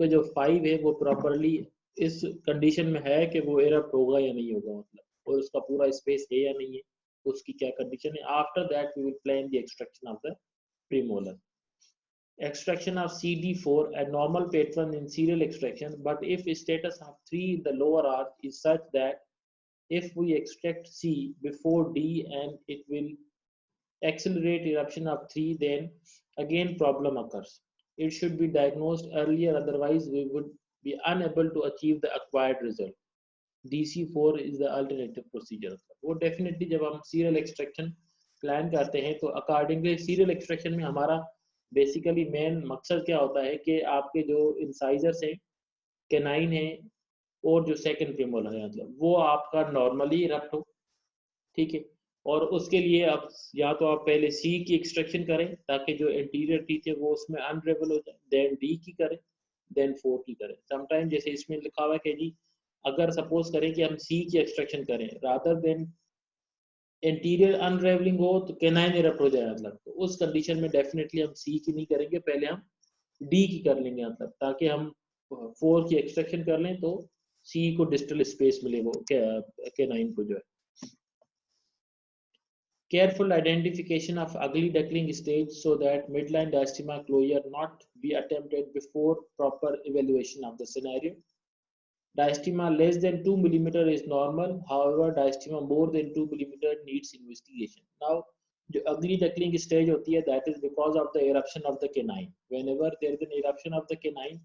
कि जो 5 है वो properly इस condition में है कि वो erupt होगा या नहीं होगा, मतलब और उसका पूरा space है या नहीं है, उसकी क्या condition है। After that we will plan the extraction of the premolar. Extraction of CD4, a normal pattern in serial extraction, but if status of 3 in the lower arch is such that if we extract C before D and it will accelerate eruption of 3, then again problem occurs. It should be diagnosed earlier, otherwise we would be unable to achieve the acquired result. DC4 is the alternative procedure. वो definitely जब हम serial extraction plan करते हैं तो accordingly serial extraction में हमारा basically main मकसद क्या होता है कि आपके जो incisors हैं, canine है और जो second premolar है, मतलब वो आपका normally erupt हो, ठीक है, और उसके लिए आप या तो आप पहले C की एक्सट्रैक्शन करें ताकि जो एंटीरियर टीथ है वो उसमें अनरेबल हो जाए, देन D की करें, देन 4 की करें. समटाइम जैसे इसमें लिखा हुआ है कि जी अगर सपोज करें कि हम C की एक्सट्रैक्शन करें रादर देन एंटीरियर अनरेवलिंग हो तो कैनाइन इरप्ट हो जाए, मतलब तो उस कंडीशन में डेफिनेटली हम C की नहीं करेंगे, पहले हम D की कर लेंगे, मतलब ताकि हम 4 की एक्सट्रैक्शन कर लें तो C को डिस्टल स्पेस मिले वो कैनाइन को जो है. Careful identification of ugly duckling stage so that midline diastema closure not be attempted before proper evaluation of the scenario. Diastema less than 2 mm is normal. However, diastema more than 2 mm needs investigation. Now, the ugly duckling stage होती है, that is because of the eruption of the canine. Whenever there is an eruption of the canine,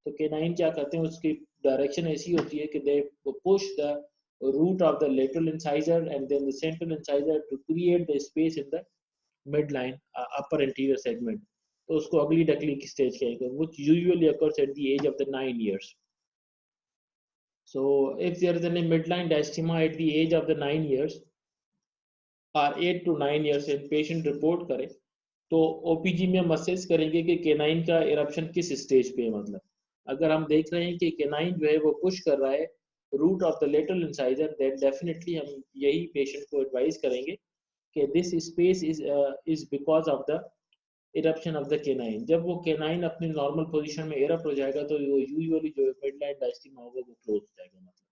तो canine क्या करते हैं, उसकी direction ऐसी होती है कि they push the root of the lateral incisor and then the central incisor to create the space in the midline upper anterior segment. तो उसको ugly duckling stage कहेंगे, which usually occurs at the age of the 9 years. So if there is any midline diastema at the age of the 9 years or 8 to 9 years and patient report करे तो OPG में हम assess करेंगे कि canine का eruption किस stage पे है. मतलब अगर हम देख रहे हैं कि केनाइन जो है वो पुश कर रहा है root of the lateral incisor, then definitely हम यही पेशेंट को एडवाइस करेंगे कि this space is because of the eruption of the canine. जब वो केनाइन अपनी नॉर्मल पोजीशन में इरप्ट हो जाएगा तो वो यूजुअली जो मिडलाइन डायस्टीमा होगा वो क्लोज हो जाएगा. मतलब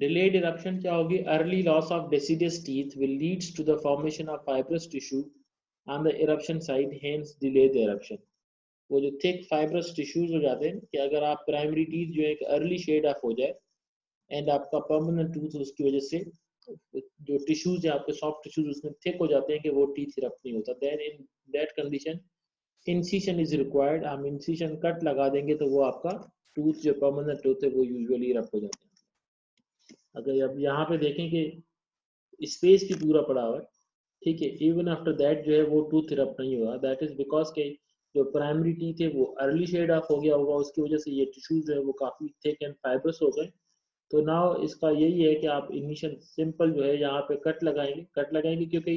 delayed eruption क्या होगी, early loss of deciduous teeth will leads to the formation of fibrous tissue on the eruption site, hence delay the eruption. वो जो थिक फाइब्रस टिश्यूज हो जाते हैं कि अगर आप प्राइमरी टीथ जो एक अर्ली शेड ऑफ हो जाए एंड आपका परमानेंट टूथ उसकी वजह से जो टिश्यूज है आपके सॉफ्ट टिश्यूज उसमें थिक हो जाते हैं कि वो टीथ इरप्ट नहीं होता, then in that condition incision is required. हम इंसिशन कट लगा देंगे तो वो आपका टूथ जो परमानेंट टूथ है वो यूजुअली इरप्ट हो जाते हैं. अगर अब यहाँ पे देखें कि स्पेस भी पूरा पड़ा हुआ है, ठीक है, इवन आफ्टर दैट जो है वो टूथ इरप्ट नहीं हुआ, दैट इज बिकॉज के जो प्राइमरी टीथ है वो अर्ली शेड ऑफ हो गया होगा, उसकी वजह से ये टिश्यूज जो है वो काफी थिक एंड फाइब्रस हो गए. तो नाउ इसका यही है कि आप इनिशियल सिंपल जो है यहाँ पे कट लगाएंगे क्योंकि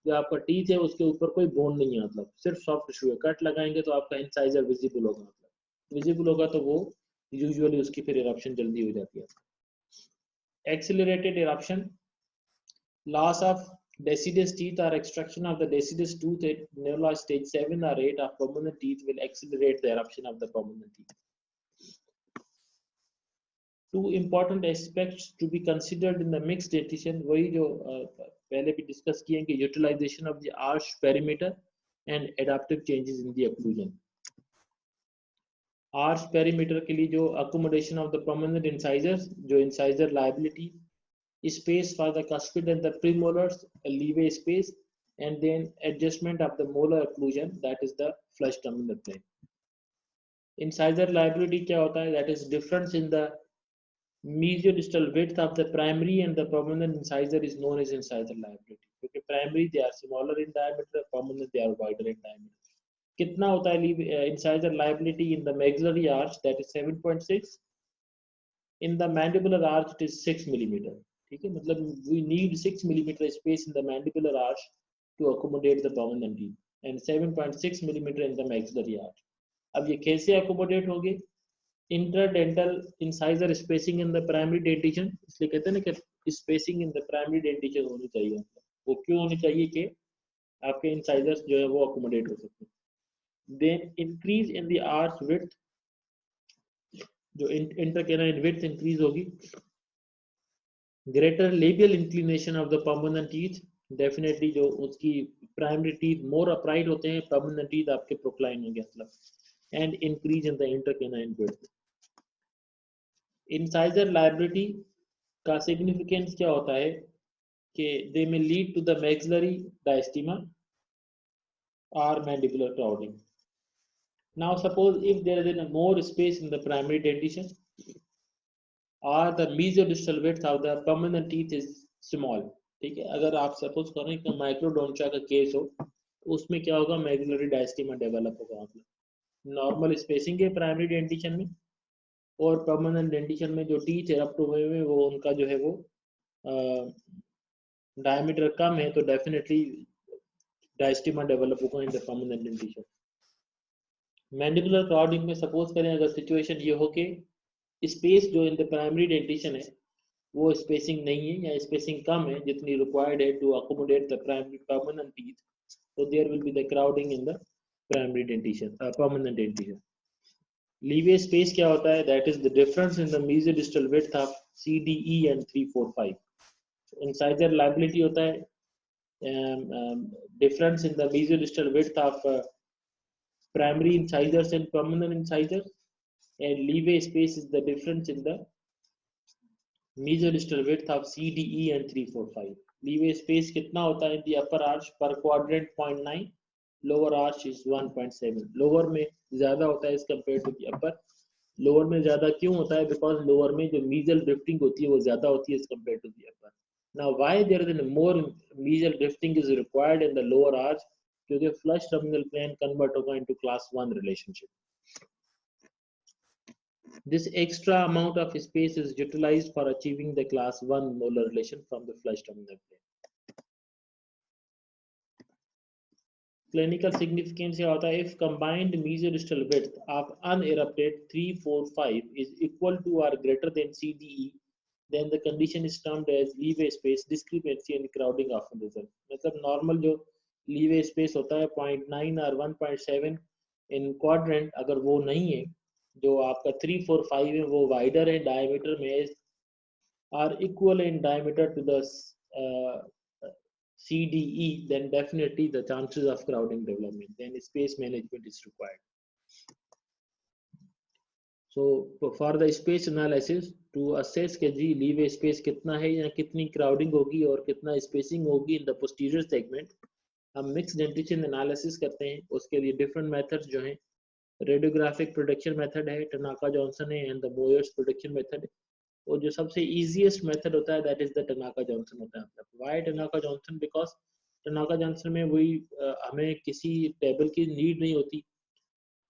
जो आपका टीथ है उसके ऊपर कोई बोन नहीं है, मतलब सिर्फ सॉफ्ट टिश्यू है. कट लगाएंगे तो आपका इंसाइजर विजिबल होगा, मतलब विजिबल होगा तो वो यूजुअली उसकी फिर इरप्शन जल्दी हो जाती है. Accelerated eruption, loss of deciduous teeth or extraction of the deciduous tooth at neurology stage 7 or 8 of permanent teeth will accelerate the eruption of the permanent teeth. Two important aspects to be considered in the mixed dentition, वही जो पहले भी discuss किए कि utilization of the arch perimeter and adaptive changes in the occlusion. Arch perimeter के लिए जो accommodation of the permanent incisors, जो incisor liability, space for the cuspid and the premolars, a leeway space, and then adjustment of the molar occlusion, that is the flush terminal plane. Incisor liability क्या होता है, that is difference in the mesiodistal width of the primary and the permanent incisor is known as incisor liability. क्योंकि primary they are smaller in diameter, permanent they are wider in diameter. कितना होता है incisor liability in the maxillary arch, that is 7.6, in the mandibular arch it is 6 mm. ठीक है, मतलब we need 6 mm space in the mandibular arch to accommodate the permanent teeth and 7.6 mm in the maxillary arch. अब ये कैसे accommodate होगी, interdental incisor spacing in the primary dentition, इसलिए कहते हैं ना कि spacing in the primary dentition होनी चाहिए. वो क्यों होनी चाहिए कि आपके incisors जो है वो accommodate हो सकते हैं. Then increase in the arch width, जो intercanine width increase होगी, greater labial inclination of the permanent teeth definitely जो उसकी प्राइमरी टीथ मोर अपराइट होते हैं, परमानेंट टीथ आपके प्रोक्लाइन होंगे मतलब, and increase in the intercanine width. Incisor liability का सिग्निफिकेंस क्या होता है कि they may lead to the maxillary diastema और mandibular crowding. Now suppose if there is a more space in the primary dentition or the mesodistal width of the permanent teeth is small, ठीक है, अगर आप suppose करें कि माइक्रोडोंचा का case हो, उसमें क्या होगा, मैक्सिलरी डायस्टीमा डेवलप होगा, मतलब नॉर्मल स्पेसिंग है प्राइमरी डेंटिशन में, और परमानेंट डेंटिशन में जो टीथ एरप्ट हुए हैं वो उनका जो है वो डायमीटर कम है, तो डेफिनेटली डायस्टीमा डेवलप होगा इन the permanent dentition. Mandibular crowding में सपोज करें अगर सिचुएशन ये हो कि स्पेस जो इन द प्राइमरी डेंटिशन है वो स्पेसिंग नहीं है या स्पेसिंग कम है जितनी रिक्वायर्ड है to accommodate the primary permanent teeth, so there will be the crowding in the primary dentition, permanent dentition. Leeway space क्या होता है, that is the difference in the mesodistal width of CDE and 345. Incisor liability होता है difference in the mesodistal width of primary incisors and permanent incisors, and leeway space is the difference in the mesodistal width of CDE and 345. Leeway space कितना होता है, the upper arch per quadrant 0.9, lower arch is 1.7. lower में ज़्यादा होता है as compared to the upper. lower में ज़्यादा क्यों होता है, because lower में जो mesial drifting होती है वो ज़्यादा होती है as compared to the upper. Now why there is more mesial drifting is required in the lower arch, क्योंकि flush terminal plane convert होगा into class 1 relationship. This extra amount of space is utilized for achieving the class 1 molar relation from the flush terminal plane. Clinical significance क्या होता है, if combined mesodistal width of unerupted 3, 4, 5 is equal to or greater than CDE, then the condition is termed as leeway space discrepancy and crowding often result. मतलब normal जो leeway space होता है 0.9 और 1.7 in quadrant, अगर वो नहीं है, जो आपका 3, 4, 5 है वो वाइडर है डायमीटर में, are equal in diameter to the CDE, then definitely the chances of crowding development, then space management is required. So for the space analysis to assess के जी leeway space कितना है या कितनी crowding होगी और कितना spacing होगी in the posterior segment, हम mixed dentition analysis करते हैं। उसके लिए different methods जो हैं, रेडियोग्राफिक प्रोडक्शन मेथड है, टनाका जॉनसन है, एंड द मोयर्स प्रोडक्शन मेथड है। और जो सबसे इजीएस्ट मेथड होता है दैट इज द टनाका जॉनसन होता है। मतलब व्हाई टनाका जॉनसन, बिकॉज टनाका जॉनसन में वही हमें किसी टेबल की नीड नहीं होती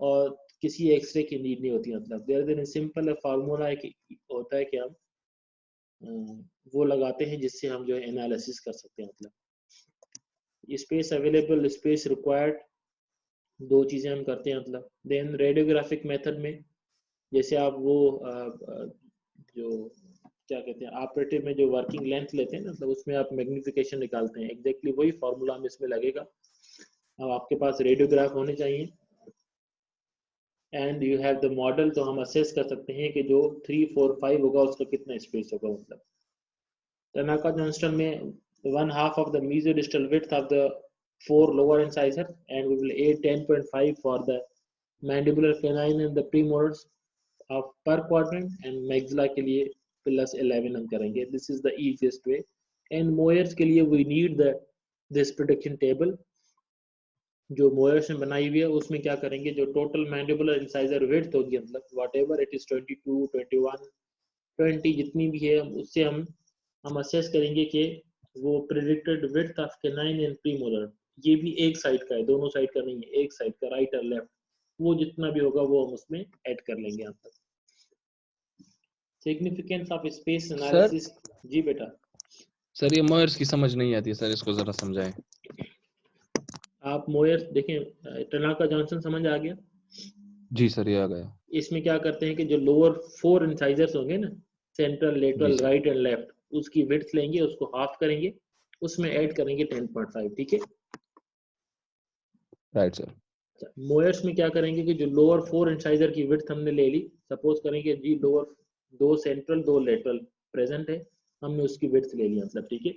और किसी एक्सरे की नीड नहीं होती। मतलब देयर इज सिंपल फार्मूला होता है कि हम वो लगाते हैं जिससे हम जो है एनालिसिस कर सकते हैं। मतलब स्पेस अवेलेबल, स्पेस रिक्वायर्ड, दो चीजें हम करते हैं। मतलब देन रेडियोग्राफिक मेथड में जैसे आप वो जो क्या कहते हैं ऑपरेटिव में जो वर्किंग लेंथ लेते हैं, मतलब उसमें आप मैग्निफिकेशन निकालते हैं, एग्जैक्टली वही फॉर्मूला हम इसमें लगेगा। अब आपके पास रेडियोग्राफ होने चाहिए and you have the model, तो हम असेस कर सकते हैं कि जो 3, 4, 5 होगा उसका कितना स्पेस होगा। मतलब टनाका जॉनसन में 1/2 of the mesodistal width of the 4 lower incisor, and we will add 10.5 for the mandibular canine and the premolars of per quadrant, and maxilla के लिए plus 11 हम करेंगे। This is the easiest way. And moyers के लिए we need this prediction table जो मोयर्स ने बनाई हुई है। उसमें क्या करेंगे, जो टोटल मैंडिबुलर इंसाइजर विड्थ होगी, मतलब व्हाटएवर इट इज 22, 21, 20 जितनी भी है, उससे हम असेस करेंगे कि वो predicted width of canine and premolar, ये भी एक साइड का है, दोनों साइड का नहीं है, एक साइड का, राइट और लेफ्ट, वो जितना भी होगा वो हम उसमें ऐड कर लेंगे। यहाँ तक सिग्निफिकेंस ऑफ स्पेस एनालिसिस। जी बेटा। सर ये मोयर्स की समझ नहीं आती सर, इसको जरा समझाएं। आप मोयर्स देखें, टनाका जॉनसन समझ आ गया? जी सर ये आ गया। इसमें क्या करते हैं कि जो लोअर 4 इंसाइजर्स होंगे ना, central, lateral, right and left, उसकी विड्थ लेंगे, उसको हाफ करेंगे, उसमें ऐड करेंगे 10.5। ठीक है, राइट सर। मोयर्स में क्या करेंगे कि जो लोअर 4 इंसाइजर की विड्थ हमने ले ली, सपोज करेंगे जी लोअर 2 सेंट्रल 2 लेटरल प्रेजेंट है, हमने उसकी विड्थ ले ली। मतलब ठीक है,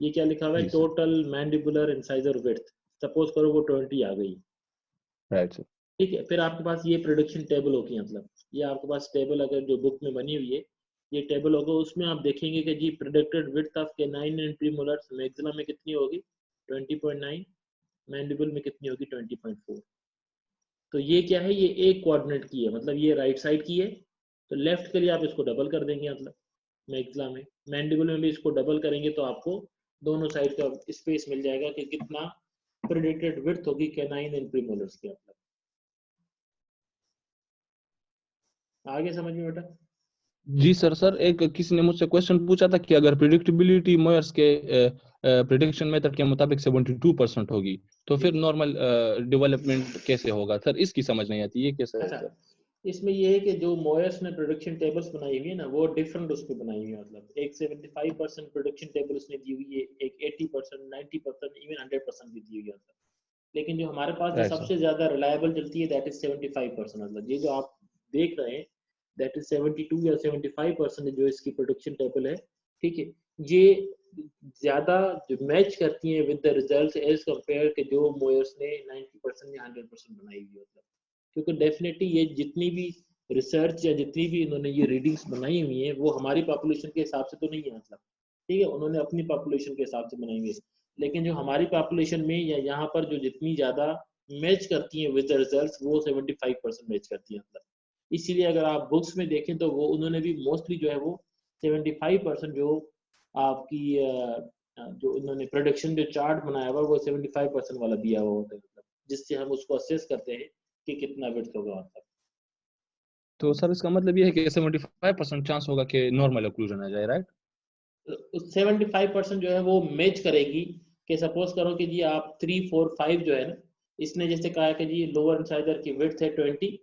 ये क्या लिखा हुआ है, जी sir. Total mandibular incisor width, suppose करो वो 20 आ गई, राइट सर। ठीक है। फिर आपके पास ये प्रोडक्शन टेबल होगी, मतलब ये आपके पास टेबल अगर जो बुक में बनी हुई है ये टेबल होगा, उसमें आप देखेंगे कि जी predicted width of canine and premolars maxima में कितनी होगी 20.9, मैंडिबल में कितनी होगी 20.4। तो ये क्या है, ये एक कोऑर्डिनेट की है, मतलब ये राइट साइड की है, तो लेफ्ट के लिए आप इसको डबल कर देंगे, मतलब मैक्सिमा में, मैंडिबल में भी इसको डबल करेंगे तो आपको दोनों साइड का स्पेस मिल जाएगा कि कितना प्रेडिक्टेड विड्थ होगी कैनाइन एंड प्रीमोलर्स के। मतलब आगे समझ में बेटा? जी सर। सर एक किसी ने मुझसे क्वेश्चन पूछा था कि अगर प्रिडिक्टेबिलिटी मोयर्स के प्रिडिक्शन मेथड के मुताबिक 72% होगी तो फिर नॉर्मल डेवलपमेंट कैसे होगा सर, इसकी समझ नहीं आती, ये कैसे है अच्छा, सर? इसमें ये है कि जो मोयर्स ने प्रोडक्शन टेबल्स बनाई हुई है ना, वो डिफरेंट उस पर बनाई हुई है, मतलब एक 75% प्रोडक्शन टेबल उसने दी हुई है, एक 80%, 90%, इवन 100% भी दी हुई है, मतलब। लेकिन जो हमारे पास जो राइट सर। सबसे ज्यादा रिलायबल चलती है दैट इज 75%, मतलब ये जो आप देख रहे हैं दैट इज 72 या 75% जो इसकी प्रोडक्शन टेबल है, ठीक है। ये ज्यादा जो मैच करती है with the result as compare के जो मोयर्स ने 90% या 100% बनाई हुई है, मतलब। क्योंकि डेफिनेटली ये जितनी भी रिसर्च या जितनी भी इन्होंने ये रीडिंग्स बनाई हुई है वो हमारी पॉपुलेशन के हिसाब से तो नहीं है, मतलब, ठीक है, उन्होंने अपनी पॉपुलेशन के हिसाब से बनाई हुई है। लेकिन जो हमारी पॉपुलेशन में या यहाँ पर जो जितनी ज्यादा मैच करती हैं विद द रिजल्ट्स वो 75% मैच करती हैं, मतलब। इसीलिए अगर आप बुक्स में देखें तो वो उन्होंने भी मोस्टली जो है वो 75% जो आपकी जो उन्होंने प्रोडक्शन जो चार्ट बनाया हुआ वो 75% वाला दिया हुआ होता है, मतलब जिससे हम उसको असेस करते हैं कि कितना विड्थ होगा, मतलब। तो सर इसका मतलब ये है कि 75% चांस होगा कि नॉर्मल ओक्लूजन आ जाए, राइट? 75% जो है वो मैच करेगी कि सपोज करो कि जी आप 3, 4, 5 जो है ना, इसने जैसे कहा कि जी लोअर इंसाइडर की विड्थ है 20,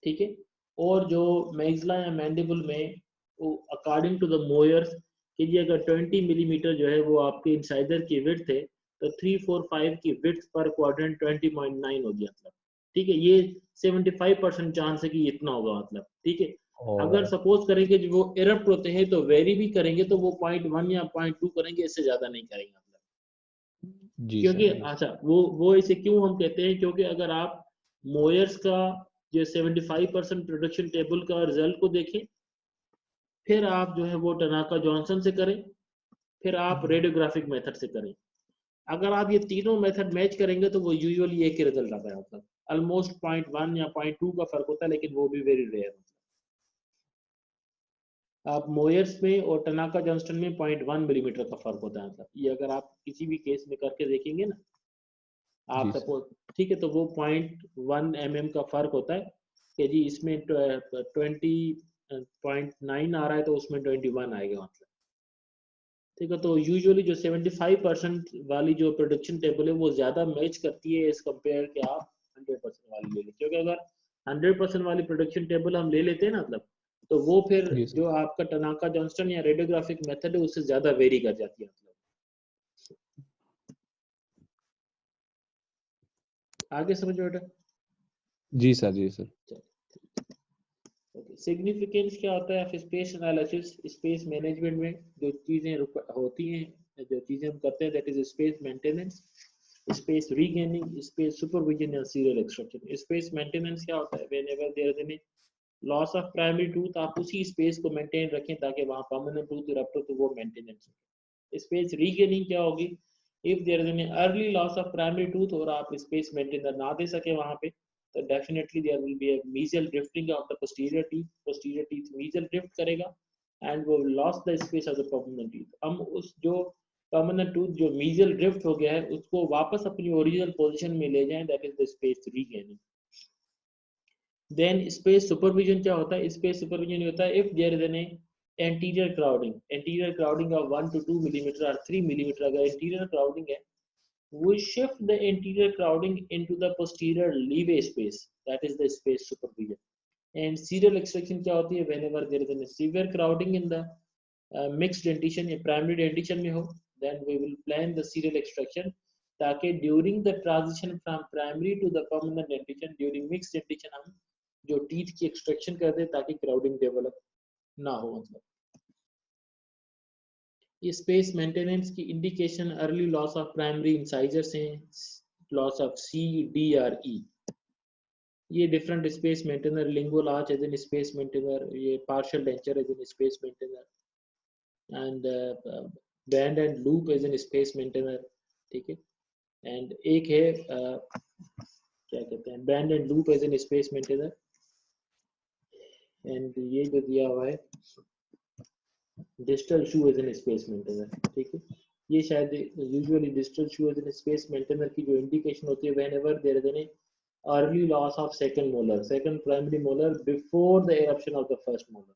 ठीक है, और जो मैक्सिला या मैंडिबल में वो अकॉर्डिंग टू द मोयर्स कि जी अगर 20 मिलीमीटर जो है वो आपके इंसाइडर की विड्थ है तो 3, 4, 5 की विड्थ पर क्वाड्रेंट 20.9 होगी, मतलब, ठीक है। ये 75% चांस है कि इतना होगा, मतलब, ठीक है। अगर और सपोज करें कि वो इरप्ट होते हैं तो वेरी भी करेंगे तो वो 0.1 या 0.2 करेंगे, इससे ज्यादा नहीं करेंगे, मतलब। जी क्योंकि सर। जी सर। अच्छा वो इसे क्यों हम कहते हैं, क्योंकि अगर आप मोयर्स का जो 75% प्रोडक्शन टेबल का रिजल्ट को देखें, फिर आप जो है वो टनाका जॉनसन से करें, फिर आप रेडियोग्राफिक मेथड से करें, अगर आप ये तीनों मेथड मैच करेंगे तो वो यूजुअली एक ही रिजल्ट आता है, मतलब ऑलमोस्ट 0.1 या 0.2 का फर्क होता है, लेकिन वो भी वेरी रेयर। आप मोयर्स में और टनाका जॉनसन में 0.1 मिलीमीटर का फर्क होता है, मतलब ये अगर आप किसी भी केस में करके देखेंगे ना, आप जी सर। सपोज, ठीक है, तो वो 0.1 का फर्क होता है कि जी इसमें 20.9 आ रहा है तो उसमें 21 आएगा, मतलब, ठीक है। तो यूजुअली जो 75% वाली जो प्रोडक्शन टेबल है वो ज्यादा मैच करती है एज कम्पेयर के आप 100% वाली ले लें, क्योंकि अगर 100% वाली प्रोडक्शन टेबल हम ले लेते हैं ना, मतलब, तो वो फिर जी सर। जो आपका टनाका जॉनसन या रेडियोग्राफिक मेथड है उससे ज्यादा वेरी कर जाती है, मतलब। आगे समझ में बेटा? जी सर। जी सर। सिग्निफिकेंस क्या होता है of space analysis, space management में जो चीजें होती हैं, जो चीजें हम करते हैं that is space maintenance, space regaining, space supervision या सीरियल एक्सट्रैक्शन। स्पेस मेंटेनेंस क्या होता है, whenever there is any loss of primary truth, आप उसी स्पेस को मेंटेन रखें ताकि वहां परमानेंट ट्रूथ इरप्ट हो तो वो मेंटेनेंस हो। स्पेस रीगेनिंग क्या होगी, if there is any early loss of primary truth और आप स्पेस मेंटेनर ना दे सके वहां पे, तो definitely there will be a mesial drifting of the posterior teeth mesial drift करेगा एंड वो loss the space of the permanent teeth। हम उस जो permanent tooth जो mesial drift हो गया है उसको वापस अपनी ओरिजिनल पोजीशन में ले जाएं, that is the space regaining. Then space supervision क्या होता है, स्पेस सुपरविजन होता है if there is an anterior crowding of 1 to 2 millimeter or 3 millimeter, अगर anterior crowding है we shift the anterior crowding into the posterior leeway space, that is the space supervision। and serial extraction क्या होती है, whenever there is a severe crowding in the mixed dentition या primary dentition में हो, then we will plan the serial extraction ताकि during the transition from primary to the permanent dentition during mixed dentition हम जो teeth की extraction कर दे ताकि crowding develop ना हो, मतलब। ये स्पेस मेंटेनेंस की indication early loss of primary incisors हैं, loss of C D or E. ये different space maintainer, lingual arch as an space maintainer, ये partial denture as an space maintainer, and band and loop as an space maintainer, ठीक है। And एक है क्या कहते हैं, band and loop as an space maintainer, and ये जो दिया हुआ है digital shoe as an space maintainer, ठीक है। ये शायद usually digital shoe as an space maintainer की जो इंडिकेशन होती है whenever there is an early loss of second molar, second primary molar before the eruption of the first molar,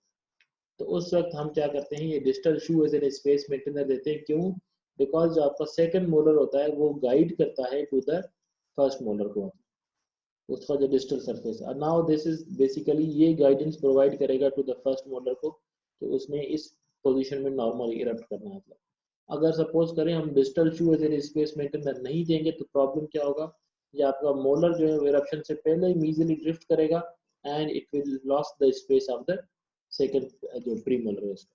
तो उस वक्त हम क्या करते हैं, ये digital shoe as an space maintainer देते हैं। क्यों? बिकॉज जो आपका सेकंड मोलर होता है वो गाइड करता है टू द फर्स्ट मोलर को, उसका जो digital surface. Now this is basically ये गाइडेंस प्रोवाइड करेगा टू द फर्स्ट मोलर को कि उसने इस पोजीशन में नॉर्मल इरप्ट करना है। मतलब अगर सपोज करें हम digital shoe as an space maintainer नहीं देंगे तो प्रॉब्लम क्या होगा, ये आपका मोलर जो है इरप्शन से पहले ही मीजली ड्रिफ्ट करेगा and it will loss the space of the second जो प्री मोलर है उसका।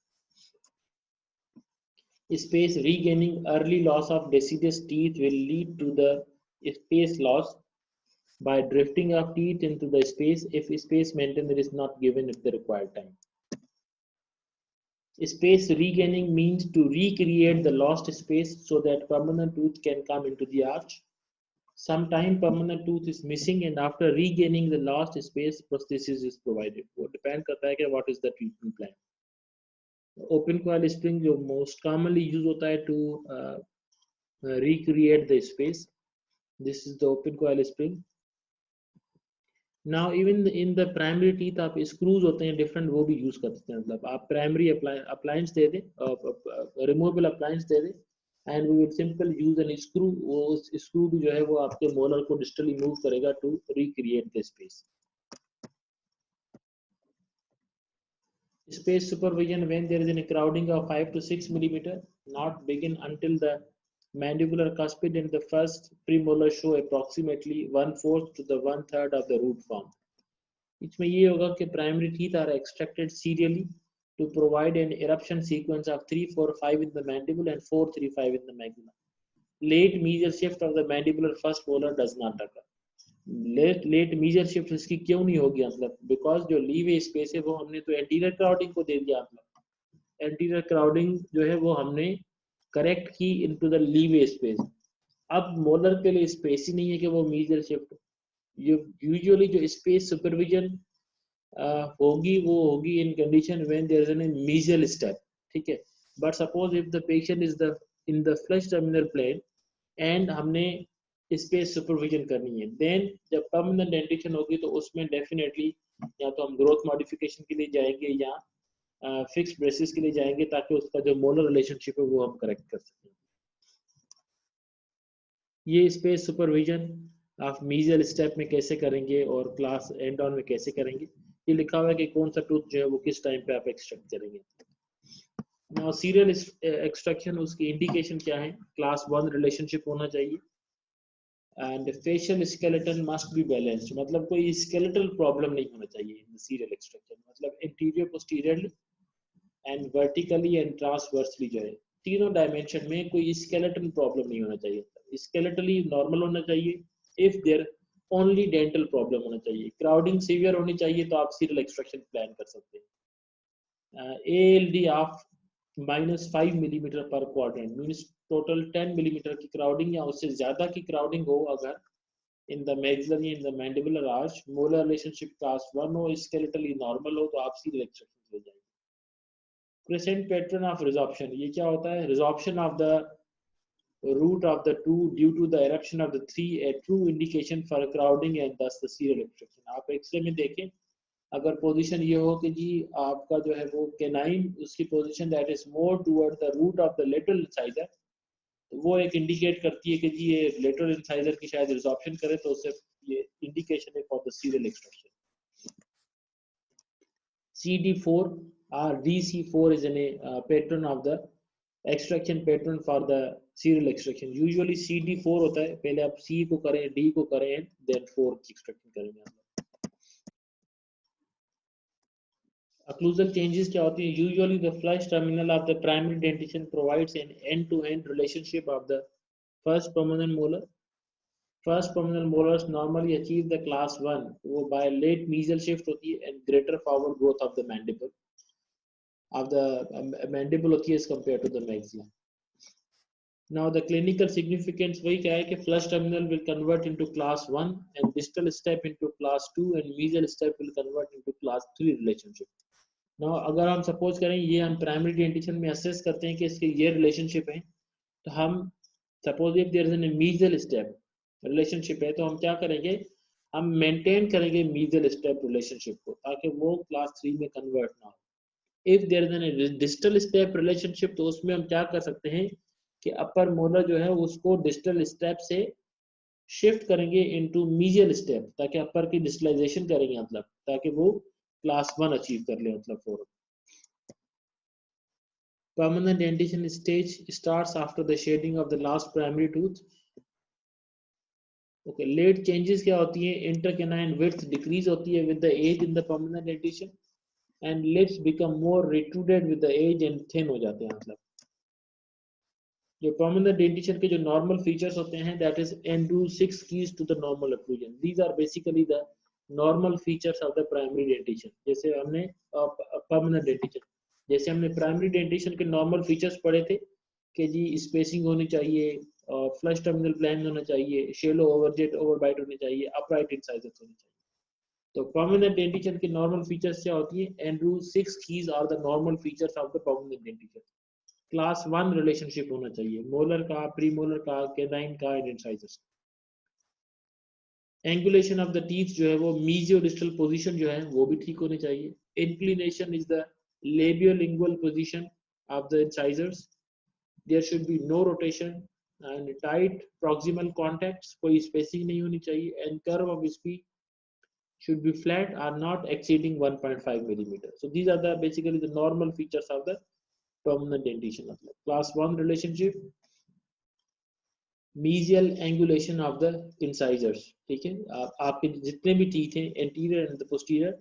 Space regaining, early loss of deciduous teeth will lead to the space loss by drifting of teeth into the space if space maintainer is not given at the required time. Space regaining means to recreate the lost space so that permanent tooth can come into the arch. Sometimes permanent tooth is missing and after regaining the lost space, prosthesis is provided. वो depend करता है कि what is the treatment plan. Open coil spring जो most commonly use होता है to recreate the space. This is the open coil spring. Now even in the primary teeth आप screws होते हैं different, वो भी use कर सकते हैं। मतलब आप primary appliance दे दें, removable appliance दे दें, and we will simply use an screw, वो screw भी जो है वो आपके molar को distally move करेगा to recreate the space. Space supervision when there is a crowding of 5 to 6 millimeter, not begin until the mandibular cuspid and the first premolar show approximately 1/4 to the 1/3 of the root form. इसमें ये होगा कि primary teeth are extracted serially to provide an eruption sequence of 3, 4, 5 in the mandible and 4, 3, 5 in the maxilla. Late major shift of the mandibular first molar does not occur. Late major shift इसकी क्यों नहीं होगी? मतलब because जो leeway space है वो हमने तो एंटीरियर क्राउडिंग को दे दिया। मतलब एंटीरियर क्राउडिंग जो है वो हमने करेक्ट की इनटू द लीवे स्पेस। अब मोलर के लिए स्पेस ही नहीं है कि वो मेजर शिफ्ट। यूजुअली जो स्पेस सुपरविजन होगी वो होगी in condition when there is an major step, ठीक है। But suppose if the patient is the in the flush terminal plane and हमने स्पेस सुपरविजन करनी है, देन जब परमानेंट डेंटेशन होगी तो उसमें डेफिनेटली या तो हम ग्रोथ मॉडिफिकेशन के लिए जाएंगे या फिक्स्ड ब्रेसेस के लिए जाएंगे ताकि उसका जो मोलर रिलेशनशिप है वो हम करेक्ट कर सकें। ये स्पेस सुपरविजन आप मीजल स्टेप में कैसे करेंगे और क्लास एंड ऑन में कैसे करेंगे, ये लिखा हुआ है कि कौन सा टूथ जो है वो किस टाइम पे आप एक्सट्रैक्ट करेंगे। नाउ सीरियल एक्सट्रैक्शन, उसकी इंडिकेशन क्या है? क्लास 1 रिलेशनशिप होना चाहिए and facial skeleton must be balanced, मतलब कोई skeletal problem नहीं होना चाहिए in the serial extraction। मतलब anterior posteriorly and vertically and transversely जो है तीनों डायमेंशन में कोई skeleton problem नहीं होना चाहिए। skeletally normal होना चाहिए, if there only dental problem होना चाहिए। crowding severe होनी चाहिए तो आप serial extraction plan कर सकते हैं। ALD of -5 मिलीमीटर पर क्वाड्रेंट मीन्स टोटल 10 मिलीमीटर की क्राउडिंग या उससे ज्यादा की क्राउडिंग हो अगर in the maxillary in the mandibular arch, molar relationship class 1 हो, स्केलेटली नॉर्मल हो तो आप सीरियल एक्सट्रैक्शन ले जाएंगे। क्रेसेंट पैटर्न ऑफ रिजॉर्प्शन, ये क्या होता है? Resorption of the root of the two due to the eruption of the three, a true indication for crowding and thus the serial extraction. आप एक्सरे में देखें, अगर पोजीशन ये हो कि जी आपका जो है वो कैनाइन उसकी position that is more toward the root of the lateral incisor, तो वो एक इंडिकेट करती है कि जी ये लेटरल इंसाइजर की शायद रिजॉर्प्शन करे, तो उससे ये इंडिकेशन है for the serial extraction. CD4 or DC4 is a pattern of the extraction pattern for the serial extraction. Usually CD4 होता है, पहले आप C को करें, D को करें, then 4 की एक्सट्रैक्शन करेंगे। occlusal changes क्या होती है? Usually the flush terminal of the primary dentition provides an end-to-end relationship of the first permanent molar. First permanent molars normally achieve the class 1 वो by late mesial shift होती है and greater forward growth of the mandible होती है as compared to the maxilla. Now the clinical significance वही क्या है कि flush terminal will convert into class 1 and distal step into class 2 and mesial step will convert into class 3 relationship. Now अगर हम suppose करें ये हम primary dentition में assess करते हैं कि इसके ये relationship है, तो हम suppose if there is a mesial step relationship है, तो हम क्या करेंगे? हम maintain करेंगे mesial step relationship को ताकि वो class 3 में convert ना हो. If there is a distal step relationship, तो उसमें हम क्या कर सकते हैं कि अपर मोलर जो है उसको डिस्टल स्टेप से शिफ्ट करेंगे इनटू मीजियल स्टेप ताकि अपर की डिस्टलाइजेशन करेंगे, मतलब ताकि वो क्लास 1 अचीव कर ले, मतलब for permanent dentition stage starts after the shading of the last primary tooth. Okay, late changes क्या होती है? Intercanine width decrease होती है with the age in the permanent dentition and lips become more retruded with the age and thin हो जाते हैं. मतलब जो permanent dentition के जो normal features होते हैं, that is N2 6 keys to the normal occlusion. These are basically the normal features of the primary dentition. जैसे हमने permanent dentition, जैसे हमने primary dentition के normal features पढ़े थे कि जी spacing होनी चाहिए, flush terminal plane होना चाहिए, shallow overjet overbite होनी चाहिए, upright incisors होनी चाहिए. तो permanent dentition की normal features क्या होती है? N2 6 keys are the normal features of the permanent dentition. Class 1 relationship होना चाहिए मोलर का, प्रीमोलर का, कैनाइन का and incisors. Angulation of the teeth जो है वो मीजियो डिस्टल पोजीशन जो है वो भी ठीक होनी चाहिए. Inclination is the labiolingual position of the incisors. There should be no rotation and tight proximal contacts, कोई स्पेसिंग नहीं होनी चाहिए. And curve of speech should be flat or not exceeding 1.5 millimeter. So these are the basically the normal features of the permanent dentition. Class 1 relationship, mesial angulation of the incisors. ठीक है, आपके जितने भी teeth हैं anterior and posterior,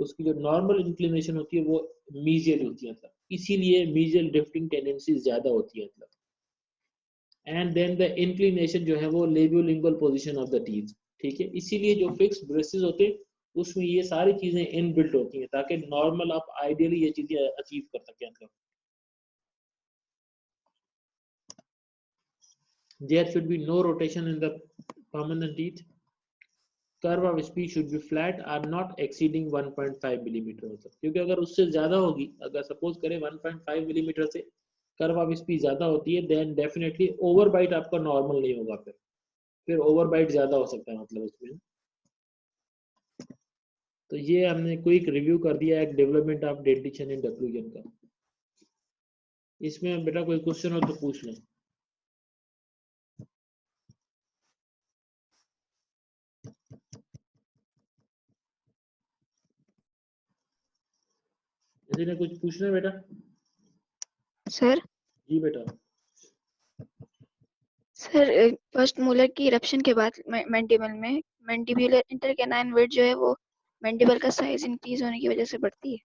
उसकी जो normal inclination होती है वो मीजियल होती है, मतलब इसीलिए मीजियल ड्रिफ्टिंग टेंडेंसी ज्यादा होती है, मतलब. एंड देन द इंक्लिनेशन जो है वो लेबियोलिंगुअल पोजीशन ऑफ द टीथ. ठीक है, इसीलिए जो फिक्स्ड ब्रेसेस होते हैं उसमें ये सारी चीजें इनबिल्ट होती हैं ताकि नॉर्मल आप आइडियली ये चीजें अचीव कर सकें. मतलब there should be no rotation in the permanent teeth. Curve of speech should be flat or not exceeding 1.5 millimeter. मतलब क्योंकि अगर उससे ज्यादा होगी, अगर सपोज करें 1.5 मिलीमीटर से कर्व ऑफ स्पीच ज्यादा होती है, देन डेफिनेटली ओवरबाइट आपका नॉर्मल नहीं होगा, फिर ओवरबाइट ज्यादा हो सकता है, मतलब उसमें. तो ये हमने क्विक रिव्यू कर दिया एक development of dentition in occlusion का. इसमें बेटा कोई क्वेश्चन हो तो पूछ लें. किसी ने कुछ पूछना है बेटा? सर जी बेटा. सर फर्स्ट मोलर की इरप्शन के बाद मैंडिबल में मैंडिबुलर इंटरकैनाइन विड्थ जो है वो मैंडिबल का साइज इंक्रीज होने की वजह से बढ़ती है.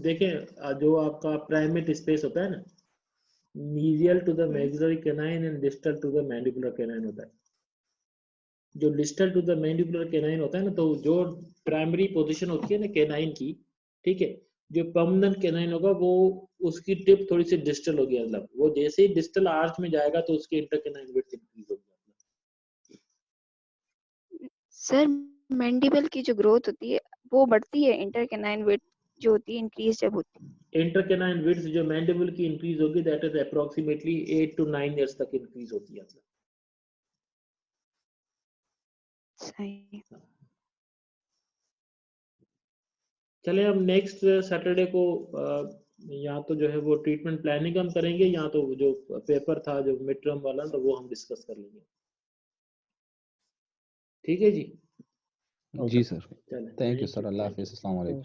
देखें जो आपका प्राइमेट स्पेस होता है ना, medial to the maxillary canine and distal to the mandibular canine होता है. जो distal to the mandibular canine होता है ना, तो जो प्राइमरी पोजीशन होती है ना कैनाइन की, ठीक है, जो परमानेंट कैनाइन होगा वो उसकी टिप थोड़ी सी डिस्टल होगी, मतलब वो जैसे ही डिस्टल आर्च में जाएगा तो उसकी इंटरकैनाइन विड्थ इंक्रीज होगी. सर मैंडिबल की जो ग्रोथ होती है वो बढ़ती है, इंटरकैनाइन विड्थ जो होती है इंक्रीज जब होती है. इंटरकैनाइन विड्थ जो मैंडिबल की इंक्रीज होगी that is approximately 8 to 9 years तक इंक्रीज होती है. सही. चले हम नेक्स्ट सैटरडे को या तो जो है वो ट्रीटमेंट प्लानिंग हम करेंगे, या तो जो पेपर था जो मिड टर्म वाला तो वो हम डिस्कस कर लेंगे. ठीक है जी. जी सर. चले, थैंक यू सर. अल्लाह हाफिज़. अस्सलाम वालेकुम.